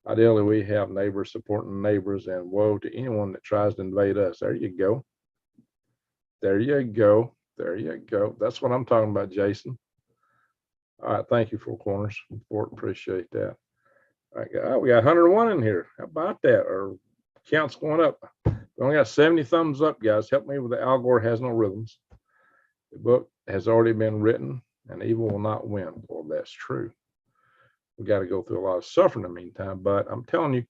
Ideally, we have neighbors supporting neighbors, and woe to anyone that tries to invade us. There you go. There you go. There you go. That's what I'm talking about, Jason. All right. Thank you, Four Corners. Appreciate that. All right, we got 101 in here. How about that? Our count's going up. We only got 70 thumbs up, guys. Help me with the Al Gore Has No Rhythms. The book has already been written, and evil will not win. Well, that's true. We got to go through a lot of suffering in the meantime. But I'm telling you,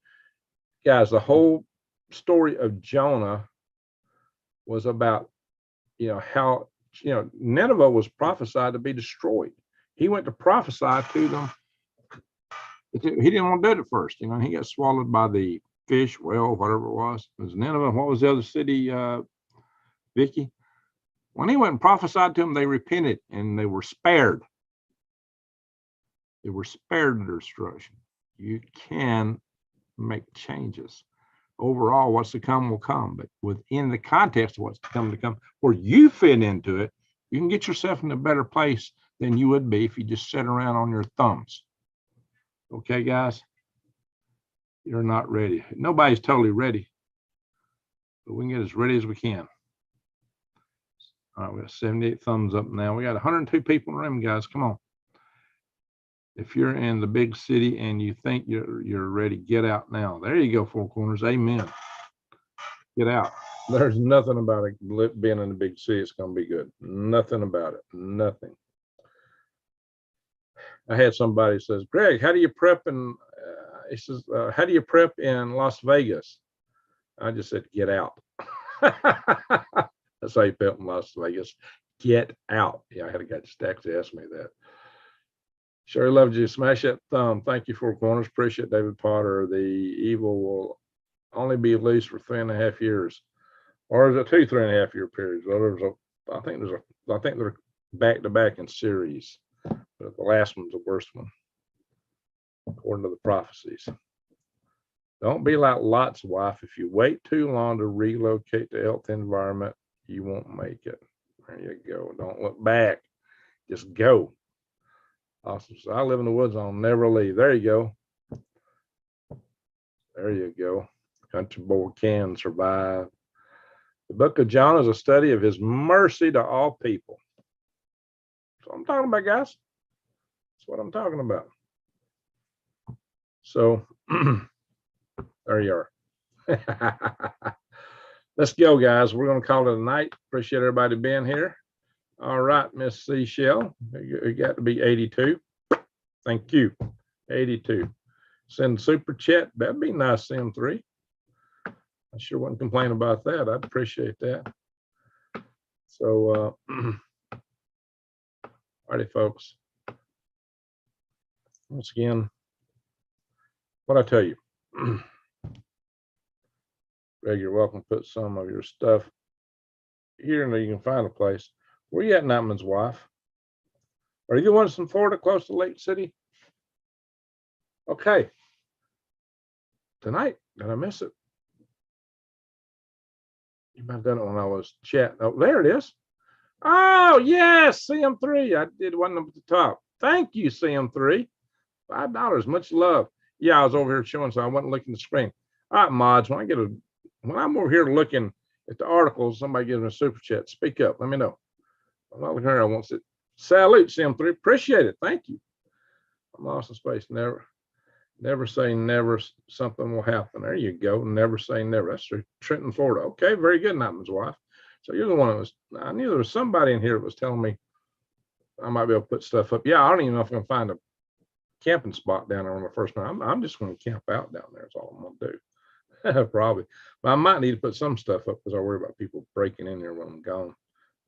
guys, the whole story of Jonah was about, how, Nineveh was prophesied to be destroyed. He went to prophesy to them. He didn't want to do it at first. He got swallowed by the fish, whale, whatever it was. It was Nineveh. What was the other city, Vicky? When he went and prophesied to them, they repented and they were spared. They were spared the destruction. You can make changes. Overall, what's to come will come, but within the context of what's to come, where you fit into it, you can get yourself in a better place than you would be if you just sit around on your thumbs. Okay, guys? You're not ready. Nobody's totally ready, but we can get as ready as we can. All right, we got 78 thumbs up now. We got 102 people in the room, guys. Come on. If you're in the big city and you think you're ready, get out now. There you go, Four Corners. Amen. Get out. There's nothing about it being in the big city. It's going to be good. Nothing about it. Nothing. I had somebody says, Greg, how do you prep in, he says, how do you prep in Las Vegas? I just said, get out. That's how you prep in Las Vegas. Get out. Yeah, I had a guy just actually ask me that. Sure loved you. Smash that thumb. Thank you, Four Corners. Appreciate David Potter. The evil will only be loose for 3.5 years. Or is it 3.5 year periods? Well, I think they're back to back in series. But the last one's the worst one, according to the prophecies. Don't be like Lot's wife. If you wait too long to relocate to healthy environment, you won't make it. There you go. Don't look back. Just go. Awesome. So I live in the woods. I'll never leave. There you go. There you go. Country boy can survive. The book of John is a study of his mercy to all people. That's what I'm talking about, guys. That's what I'm talking about. So there you are. Let's go, guys. We're going to call it a night. Appreciate everybody being here. All right, Miss Seashell, you got to be 82. Thank you. 82. Send super chat. That'd be nice, send 3. I sure wouldn't complain about that. I'd appreciate that. So, alrighty, folks. Once again, what I tell you, Greg, you're welcome to put some of your stuff here and you can find a place. Where you at, Nightman's wife? Are you the ones from Florida close to Lake City? Okay. Tonight, did I miss it? You might have done it when I was chatting. Oh, there it is. Oh, yes, CM3. I did one up at the top. Thank you, CM3. $5. Much love. Yeah, I was over here showing, so I wasn't looking at the screen. All right, mods, when I'm over here looking at the articles, somebody gives me a super chat. Speak up. Let me know. I'm not looking here. I want to salute CM3. Appreciate it. Thank you. I'm lost in space. Never say never. Something will happen. There you go. Never say never. That's true. Trenton, Florida. Okay, very good, Nightman's wife. So you're the one that was. I knew there was somebody in here that was telling me I might be able to put stuff up. Yeah, I don't even know if I'm gonna find a camping spot down there on the first night. I'm just going to camp out down there. That's all I'm gonna do. Probably. But I might need to put some stuff up because I worry about people breaking in there when I'm gone.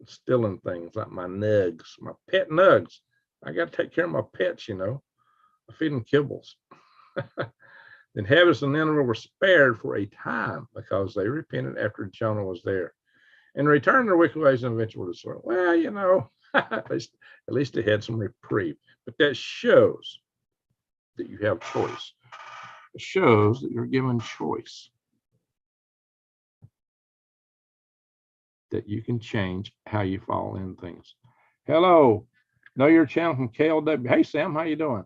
Stealing things like my nugs, my pet nugs. I got to take care of my pets, I feed them kibbles. The inhabitants of Nineveh were spared for a time because they repented after Jonah was there and returned their wicked ways and eventually were destroyed. Well, at least they had some reprieve. But that shows that you have choice. It shows that you're given choice. That you can change how you fall in things. Hello, know your channel from KLW. Hey Sam, how you doing?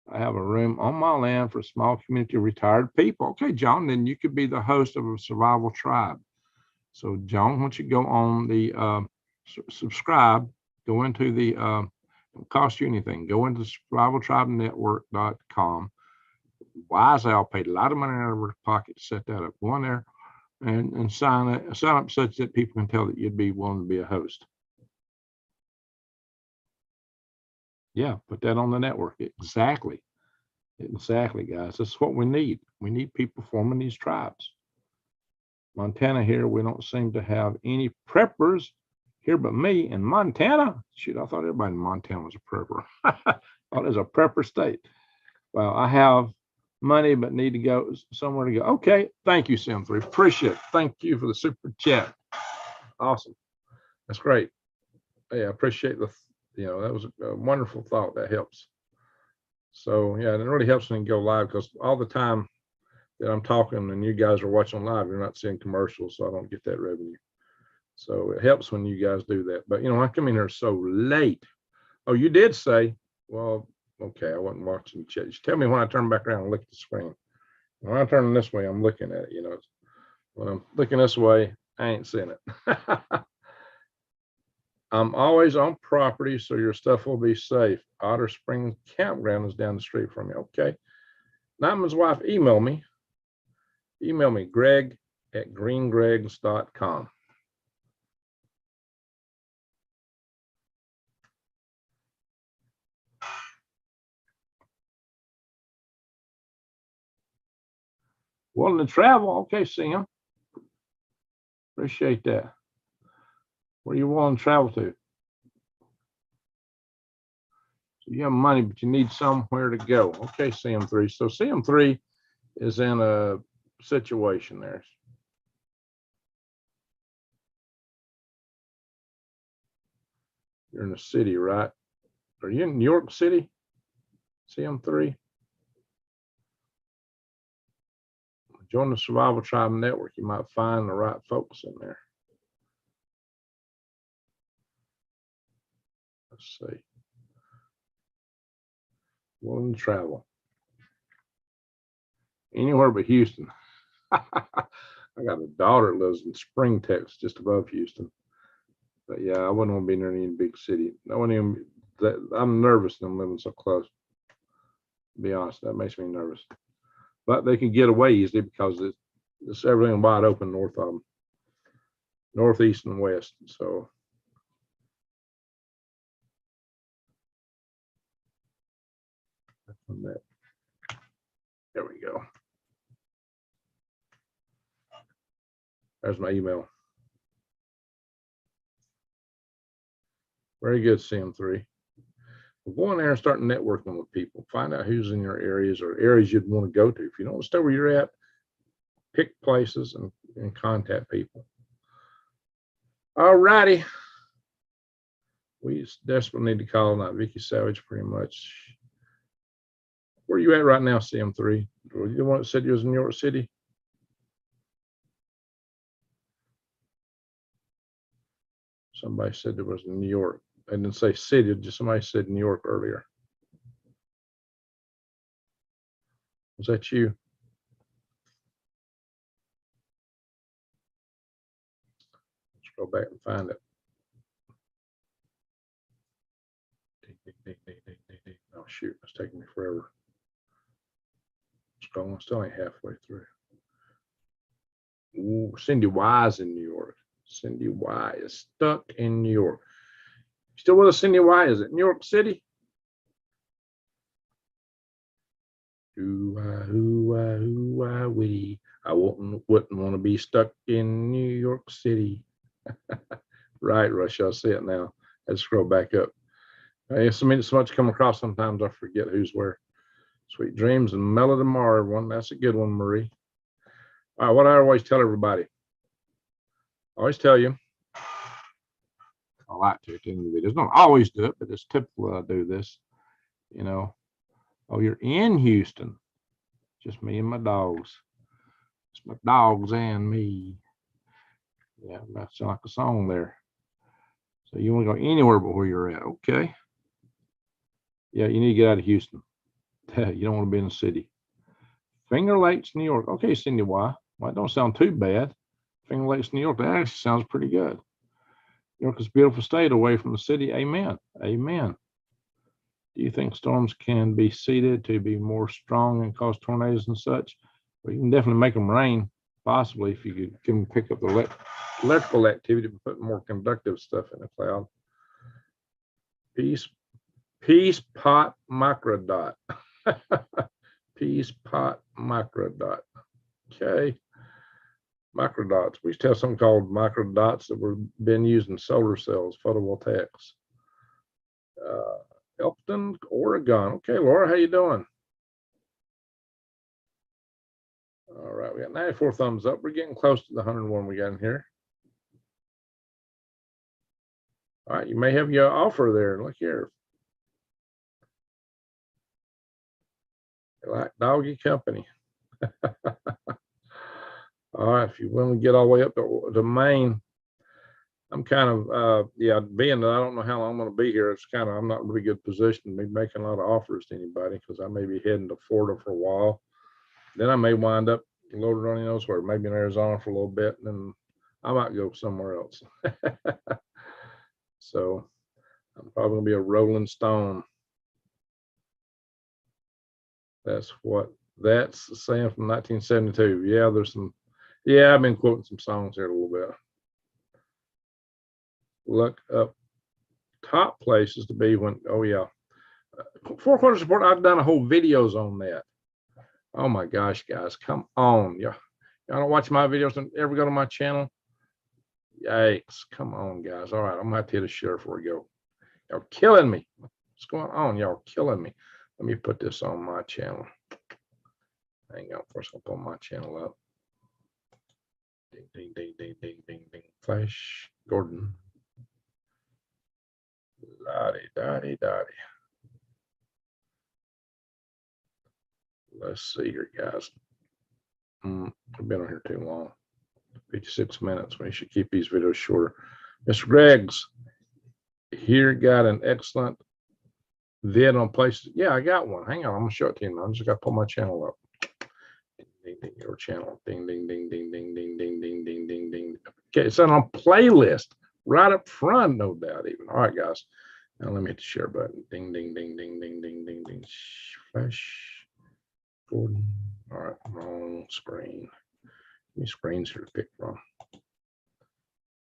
I have a room on my land for a small community of retired people. Okay, John, then you could be the host of a survival tribe. So, John, once you go on the subscribe, go into the, don't cost you anything. Go into survivaltribenetwork.com. Wise Al paid a lot of money out of her pocket to set that up. Go on there and sign up such that people can tell that you'd be willing to be a host. Yeah, put that on the network. Exactly. Exactly, guys. That's what we need. We need people forming these tribes. Montana here, we don't seem to have any preppers here but me in Montana. Shoot, I thought everybody in Montana was a prepper. I thought it was a prepper state. Well, I have money but need to go somewhere to go. Okay, thank you, Sim3. Appreciate it. Thank you for the super chat. Awesome. That's great. Yeah, I appreciate that was a wonderful thought. That helps. So yeah, and it really helps when you go live, because all the time that I'm talking and you guys are watching live, you're not seeing commercials, so I don't get that revenue. So it helps when you guys do that. But I come in here so late. Oh, you did say, well, okay, I wasn't watching the chat. Just tell me when I turn back around and look at the screen. When I turn this way, I'm looking at it. When I'm looking this way, I ain't seeing it. I'm always on property, so your stuff will be safe. Otter Springs Campground is down the street from you. Okay. Nyman's wife emailed me. Email me, greg@greengregs.com. Willing to travel? Okay, Sam. Appreciate that. Where you willing to travel to? So you have money, but you need somewhere to go. Okay, CM3. So CM3 is in a situation there. You're in the city, right? Are you in New York City? CM3? Join the Survival Tribe Network. You might find the right folks in there. Let's see. Willing to travel. Anywhere but Houston. I got a daughter that lives in Spring, Texas, just above Houston. But yeah, I wouldn't want to be near any big city. I'm nervous them living so close. To be honest, that makes me nervous. But they can get away easily because it's everything wide open north of them, northeast and west. So there we go. There's my email. Very good, CM3. We'll go in there and start networking with people. Find out who's in your areas or areas you'd want to go to. If you don't want to stay where you're at, pick places and contact people. All righty. We desperately need to call out Vicky Savage pretty much. Where are you at right now, CM3? Were you the one that said you was in New York City? Somebody said there was in New York. I didn't say city, just somebody said New York earlier. Was that you? Let's go back and find it. Oh shoot, it's taking me forever. Scrolling, still ain't halfway through. Ooh, Cindy Y is in New York. Cindy Y is stuck in New York. Still with us, Cindy Y? Is it New York City? Witty. I wouldn't want to be stuck in New York City. Right, Rush. I see it now. Let's scroll back up. It's so much come across. Sometimes I forget who's where. Sweet dreams and Melody Mar, one. That's a good one, Marie. All right, what I always tell everybody. I always tell you. I like to in the videos. Don't always do it, but it's typical that I do this. Oh, you're in Houston. Just me and my dogs. It's my dogs and me. Yeah, that sounds like a song there. So you want to go anywhere but where you're at, okay? Yeah, you need to get out of Houston. You don't want to be in the city. Finger Lakes, New York. Okay, Cindy, why? Well, it don't sound too bad. Finger Lakes, New York. That actually sounds pretty good. New York is a beautiful state away from the city. Amen. Amen. Do you think storms can be seeded to be more strong and cause tornadoes and such? Well, you can definitely make them rain, possibly, if you can pick up the electrical activity and put more conductive stuff in the cloud. Peace pot microdot. Peace pot microdot. Okay. Microdots. We used to have something called microdots that were been used in solar cells, photovoltaics. Elkton, Oregon. Okay, Laura, how you doing? All right, we got 94 thumbs up. We're getting close to the 101 we got in here. All right, you may have your offer there. Look here. Like Doggy Company. All right, if you're willing to get all the way up to Maine, I'm kind of, yeah, being that I don't know how long I'm going to be here, it's kind of, I'm not in a really good position to be making a lot of offers to anybody because I may be heading to Florida for a while. Then I may wind up loaded on elsewhere, maybe in Arizona for a little bit, and then I might go somewhere else. So I'm probably going to be a rolling stone. That's saying from 1972. Yeah, there's some, yeah, I've been quoting some songs here a little bit. Look up top places to be when, oh yeah. Four Corners Report, I've done a whole videos on that. Oh my gosh, guys, come on. Y'all don't watch my videos and ever go to my channel? Yikes, come on, guys. All right, I'm gonna have to hit a share before we go. Y'all killing me. What's going on? Y'all killing me. Let me put this on my channel. Hang on, first I'll pull my channel up. Ding, ding, ding, ding, ding, ding, ding. Flash Gordon. Dotty. Let's see here, guys. I've been on here too long. 56 minutes. We should keep these videos shorter. Mr. Greggs here got an excellent vid on places. Yeah, I got one. Hang on, I'm gonna show it to you. I'm just gotta pull my channel up. Ding, ding, your channel. Ding, ding, ding, ding, ding, ding, ding, ding, ding, ding, ding. Okay, it's on a playlist right up front, no doubt. Even. All right, guys. Now let me hit the share button. Ding, ding, ding, ding, ding, ding, ding, ding. Flash. Gordon. All right, wrong screen. Any screens here to pick from?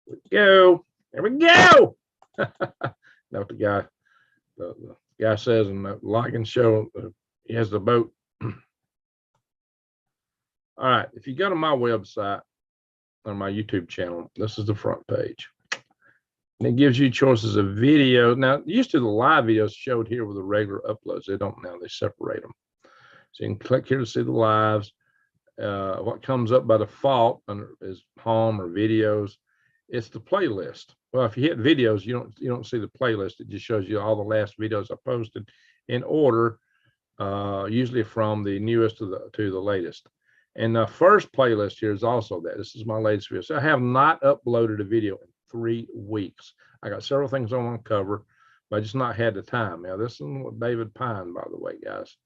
There we go. There we go. Now what the guy says in the login show, he has the boat. All right, if you go to my website or my YouTube channel, this is the front page. And it gives you choices of video. Now, used to the live videos showed here with the regular uploads. They don't now, they separate them. So you can click here to see the lives. What comes up by default is home or videos. It's the playlist. Well, if you hit videos, you don't see the playlist. It just shows you all the last videos I posted in order, usually from the newest to the latest. And the first playlist here is also that. This is my latest video. So I have not uploaded a video in 3 weeks. I got several things I want to cover, but I just not had the time. Now, this is with David Pine, by the way, guys.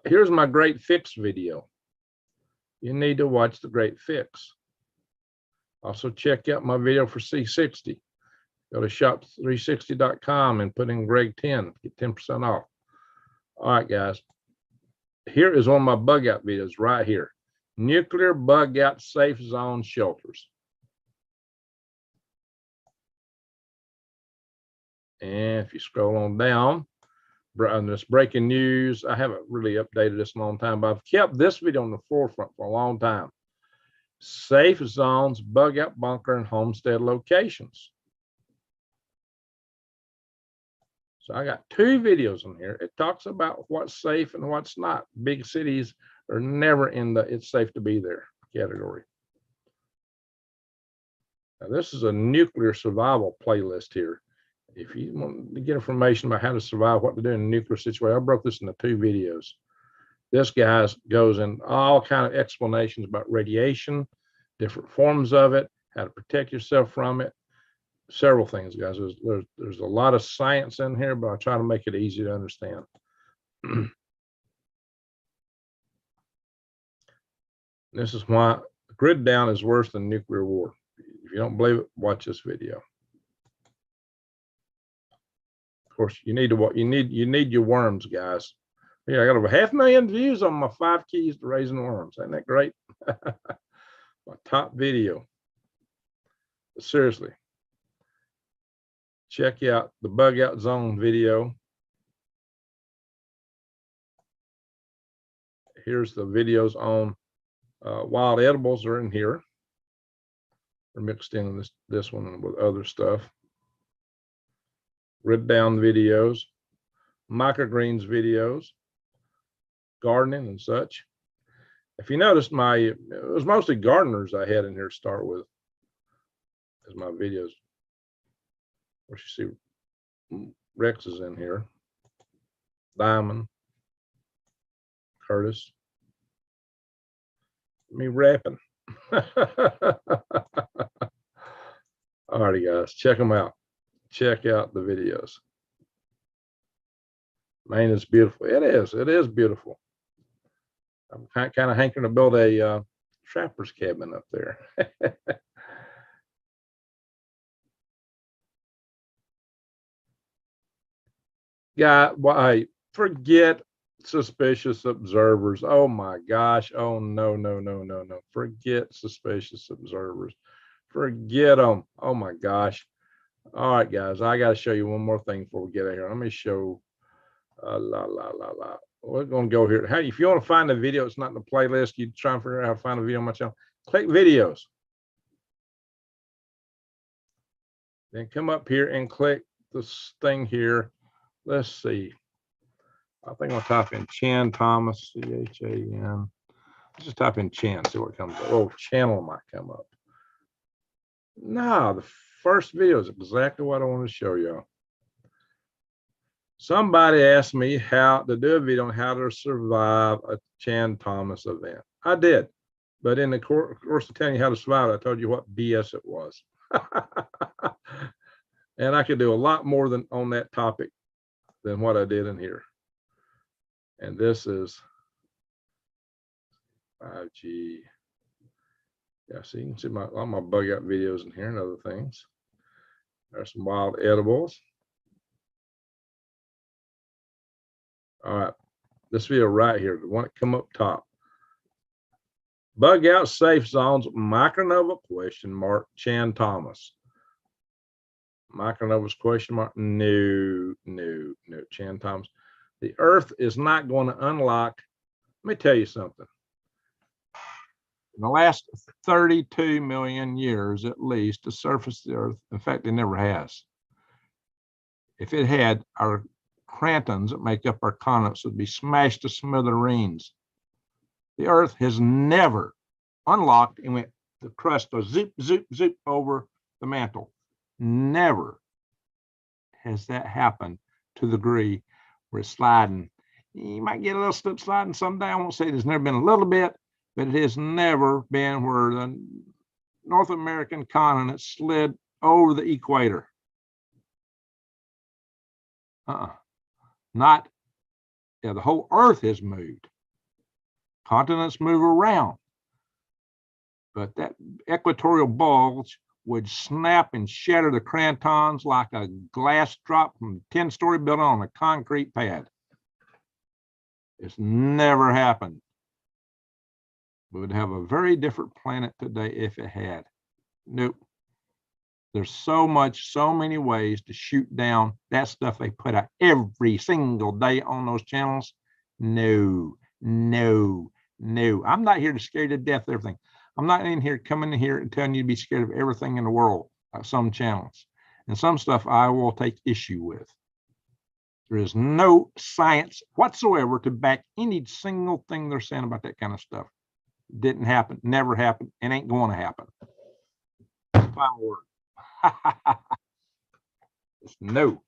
Here's my Great Fix video. You need to watch the Great Fix. Also, check out my video for C60. Go to shop360.com and put in Greg 10, get 10% off. All right, guys. Here is one of my bug out videos right here. Nuclear bug out safe zone shelters. And if you scroll on down, this breaking news. I haven't really updated this in a long time, but I've kept this video on the forefront for a long time. Safe zones, bug out bunker, and homestead locations. So I got 2 videos in here. It talks about what's safe and what's not. Big cities are never in the it's safe to be there category. Now this is a nuclear survival playlist here. If you want to get information about how to survive, what to do in a nuclear situation, I broke this into 2 videos. This guy goes in all kind of explanations about radiation, different forms of it, how to protect yourself from it, several things, guys. There's a lot of science in here, but I try to make it easy to understand. This is why grid down is worse than nuclear war. If you don't believe it, watch this video. Of course, you need your worms, guys. Yeah, I got over 500,000 views on my 5 keys to raising worms. Ain't that great? My top video. But seriously, check out the bug out zone video. Here's the videos on wild edibles are in here. We're mixed in this one with other stuff. Grid down videos, microgreens videos, gardening and such. If you noticed, it was mostly gardeners I had in here to start with as my videos. Of course, you see Rex is in here, Diamond, Curtis, me rapping. Alrighty, guys, check them out. Check out the videos. Maine is beautiful. It is beautiful. I'm kind of hankering to build a trapper's cabin up there. Why forget suspicious observers. Oh my gosh. Oh no. Forget suspicious observers. Forget them. Oh my gosh. All right, guys, I got to show you one more thing before we get out here. Let me show. We're going to go here. Hey, if you want to find a video, it's not in the playlist. You try and figure out how to find a video on my channel. Click videos. Then come up here and click this thing here. Let's see. I think I'll type in Chan Thomas, C-H-A-N. Let's just type in Chan, see what comes up. Oh, channel might come up. No, the first video is exactly what I want to show y'all. Somebody asked me how to do a video on how to survive a Chan Thomas event. I did, but in the course of telling you how to survive it, I told you what BS it was. And I could do a lot more than on that topic than what I did in here. And this is 5G. Yeah, so you can see all my bug out videos in here and other things. There's some wild edibles. All right, this video right here, the one that come up top. Bug out safe zones, micronova question mark, Chan Thomas. Micronova's question mark, no, Chan Thomas. The earth is not going to unlock. Let me tell you something. In the last 32 million years, at least, the surface of the earth, in fact, it never has. If it had, our crantons that make up our continents would be smashed to smithereens. The earth has never unlocked and went, the crust goes zip, zip, zip over the mantle. Never has that happened to the degree where it's sliding. You might get a little slip sliding someday. I won't say there's never been a little bit, but it has never been where the North American continent slid over the equator. Not, yeah, the whole earth has moved. Continents move around. But that equatorial bulge would snap and shatter the crantons like a glass drop from a 10-story building on a concrete pad. It's never happened. We would have a very different planet today if it had. Nope. There's so many ways to shoot down that stuff they put out every single day on those channels. No. I'm not here to scare you to death of everything. I'm not coming in here and telling you to be scared of everything in the world, like some channels. And some stuff I will take issue with. There is no science whatsoever to back any single thing they're saying about that kind of stuff. Didn't happen, never happened, and ain't going to happen. Final word. It's no.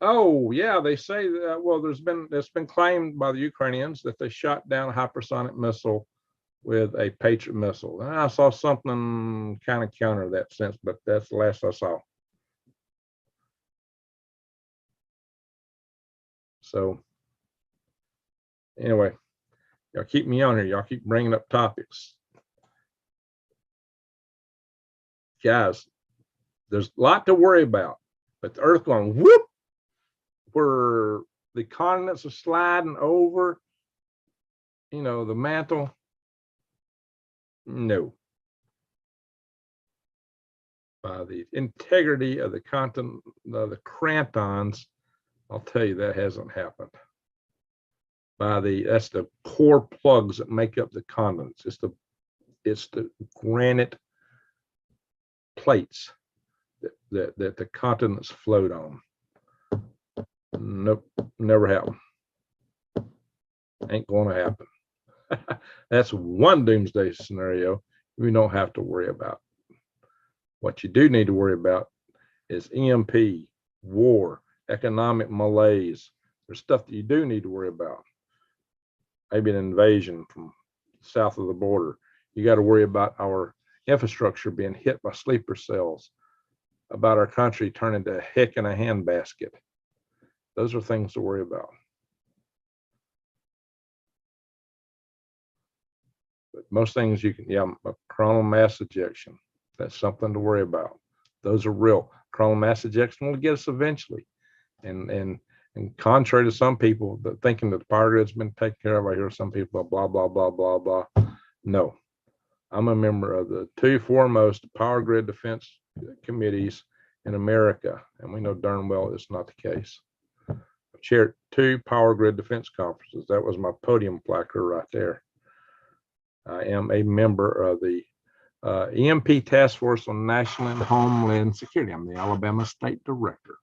Oh yeah, they say that. Well, it's been claimed by the Ukrainians that they shot down a hypersonic missile with a Patriot missile. And I saw something kind of counter that since, but that's the last I saw. So Anyway, y'all keep me on here. Y'all keep bringing up topics. Guys, there's a lot to worry about, but the earth going whoop, where the continents are sliding over, you know, the mantle. No. By the integrity of the continent, the crantons, I'll tell you that hasn't happened. That's the core plugs that make up the continents. It's the granite plates that the continents float on. Nope, never happened. Ain't going to happen. That's one doomsday scenario we don't have to worry about. What you do need to worry about is EMP, war, economic malaise. There's stuff that you do need to worry about. Maybe an invasion from south of the border. You got to worry about our infrastructure being hit by sleeper cells, about our country turning to a heck in a handbasket. Those are things to worry about. But most things you can, a coronal mass ejection. That's something to worry about. Those are real. Coronal mass ejection will get us eventually. And contrary to some people that thinking that the power grid's been taken care of, I hear some people blah, blah, blah, blah, blah. No, I'm a member of the two foremost power grid defense committees in America. And we know darn well it's not the case. I've chaired 2 power grid defense conferences. That was my podium placard right there. I am a member of the EMP Task Force on National and Homeland Security. I'm the Alabama State Director.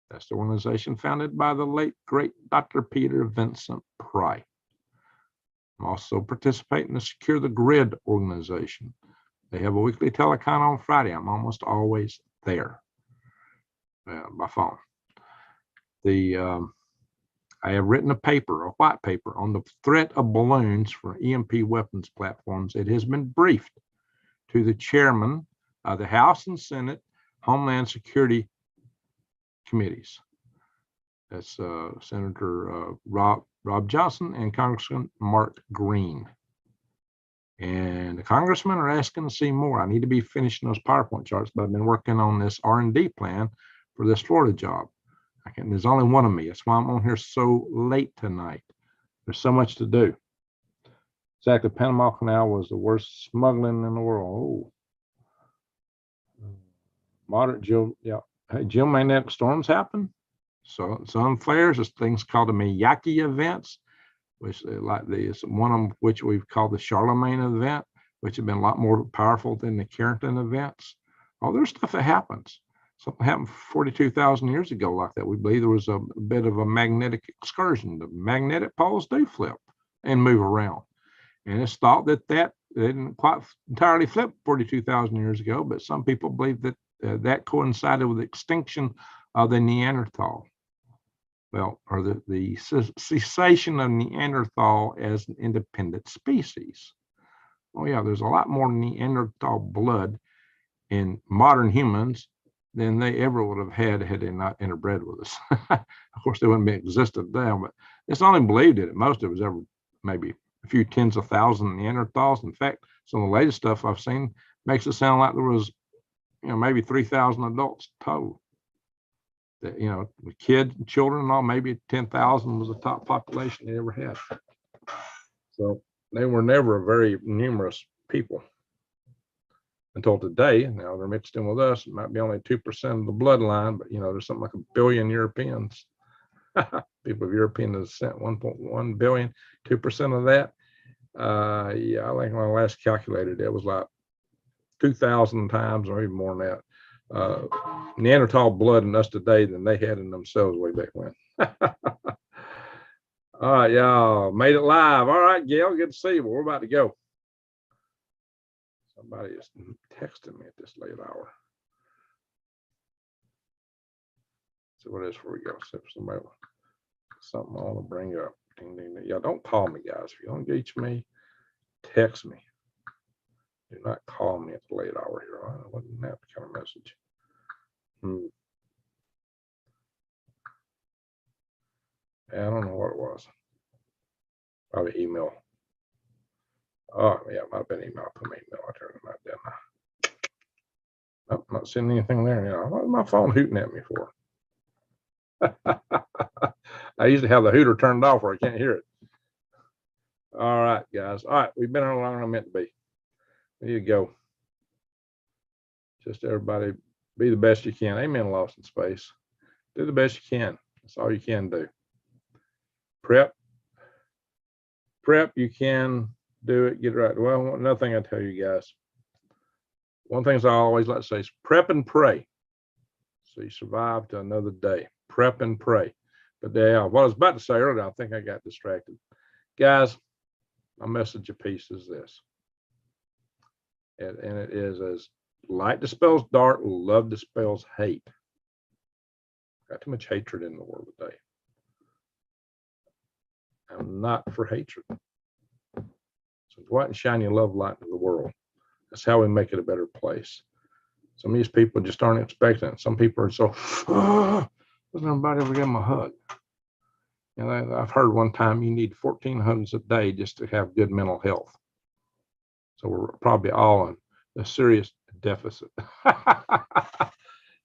That's the organization founded by the late, great Dr. Peter Vincent Pry. I'm also participating in the Secure the Grid organization. They have a weekly telecon on Friday. I'm almost always there by phone. I have written a white paper on the threat of balloons for EMP weapons platforms. It has been briefed to the chairman of the House and Senate Homeland Security committees. That's Senator Rob Johnson and Congressman Mark Green. And the congressmen are asking to see more. I need to be finishing those PowerPoint charts, but I've been working on this R&D plan for this Florida job. There's only one of me. That's why I'm on here so late tonight. There's so much to do. Exactly, Panama Canal was the worst smuggling in the world. Oh. Moderate geomagnetic storms happen. So sun flares, there's things called the Miyake events, which one of them which we've called the Charlemagne event, which have been a lot more powerful than the Carrington events. Oh, there's stuff that happens. Something happened 42,000 years ago like that. We believe there was a bit of a magnetic excursion. The magnetic poles do flip and move around. And it's thought that they didn't quite entirely flip 42,000 years ago, but some people believe that that coincided with the extinction of the Neanderthal. Well, or the cessation of Neanderthal as an independent species. Oh yeah, there's a lot more Neanderthal blood in modern humans than they ever would have had they not interbred with us. Of course, they wouldn't be existed now, but it's only believed that most of it was ever maybe a few tens of thousands of Neanderthals. In fact, some of the latest stuff I've seen makes it sound like there was, maybe 3,000 adults total. That, with kids and children and all, maybe 10,000 was the top population they ever had. So they were never a very numerous people until today. Now they're mixed in with us. It might be only 2% of the bloodline, but there's something like 1 billion Europeans. People of European descent, 1.1 billion, 2% of that. I think when I last calculated, it was like 2,000 times or even more than that. Neanderthal blood in us today than they had in themselves way back when. All right, y'all made it live. All right, Gail, good to see you. But we're about to go. Somebody is texting me at this late hour. So what is before we go? So somebody, something I want to bring up. Ding, ding, ding. Y'all don't call me, guys. If you don't reach me, text me. Do not call me at the late hour here. I wasn't that kind of message. I don't know what it was. Probably email. Oh, yeah, it might have been email. I put my email. I turned it out, didn't I? Nope, not seeing anything there. You know, what is my phone hooting at me for? I usually have the hooter turned off where I can't hear it. All right, guys. All right, we've been on longer than I meant to be. There you go. Just everybody be the best you can. Amen, Lost in Space. Do the best you can. That's all you can do. Prep, you can do it, get it right. Well, another thing I tell you guys, one thing I always like to say is prep and pray. So you survive to another day. Prep and pray. But what I was about to say earlier, I think I got distracted. Guys, my message of peace is this. And it is as light dispels dark, love dispels hate. Got too much hatred in the world today. I'm not for hatred. So go out and shine your love light into the world. That's how we make it a better place. Some of these people just aren't expecting it. Some people are so, doesn't everybody ever give them a hug? And I've heard one time you need 14 hugs a day just to have good mental health. So we're probably all in a serious deficit.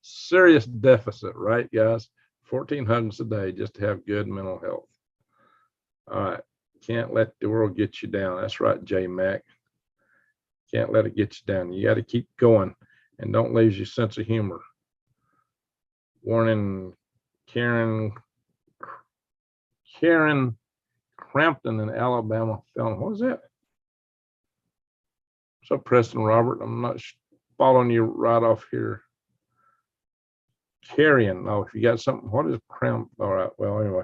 Serious deficit, right, guys? 14 hugs a day just to have good mental health. All right. Can't let the world get you down. That's right, J Mac. Can't let it get you down. You got to keep going and don't lose your sense of humor. Warning, Karen Crampton in Alabama film. What was that? What's up, Preston Robert? I'm not following you right off here. Carrion. Oh, if you got something, what is cramp? All right. Well, anyway.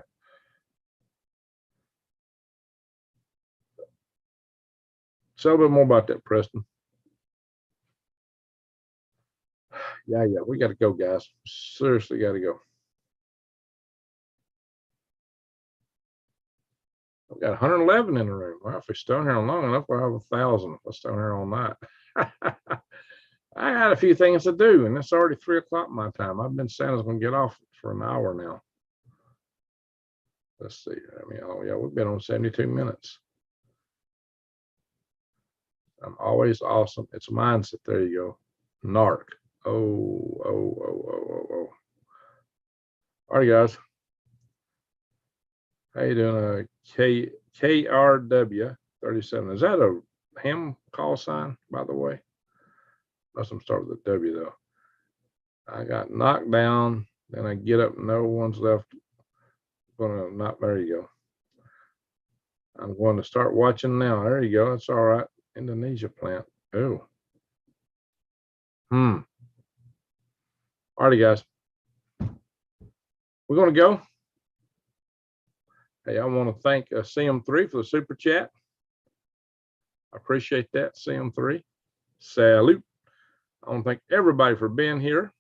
Say a little bit more about that, Preston. Yeah, we got to go, guys. Seriously, got to go. I've got 111 in the room. Well, if we stay here long enough, we'll have 1,000 if I stay here all night. I got a few things to do, and it's already 3 o'clock my time. I've been saying I was going to get off for an hour now. Let's see. I mean, oh yeah, we've been on 72 minutes. I'm always awesome. It's a mindset. There you go. Narc. Oh. All right, guys. How you doing? KRW 37. Is that a ham call sign, by the way? Must have started with a W though. I got knocked down, then I get up, no one's left. There you go. I'm going to start watching now. There you go. That's all right. Indonesia plant. Oh. All righty, guys. We're going to go. Hey, I want to thank CM3 for the super chat. I appreciate that, CM3. Salute. I want to thank everybody for being here.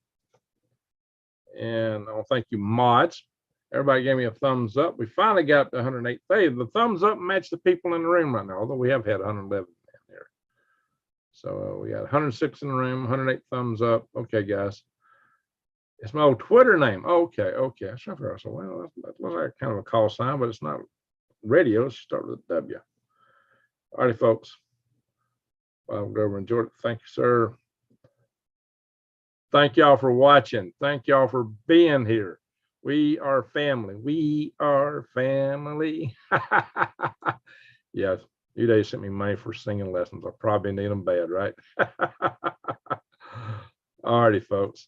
And I want to thank you, mods. Everybody gave me a thumbs up. We finally got up to 108. Hey, the thumbs up match the people in the room right now, although we have had 111 down here. So we got 106 in the room, 108 thumbs up. Okay, guys. It's my old Twitter name. Okay. I said, well, that looks like kind of a call sign, but it's not radio. Let's start with a W. All righty, folks. I'll go over and enjoy it. Thank you, sir. Thank y'all for watching. Thank y'all for being here. We are family. We are family. Yes, you guys sent me money for singing lessons. I probably need them bad, right? All righty, folks.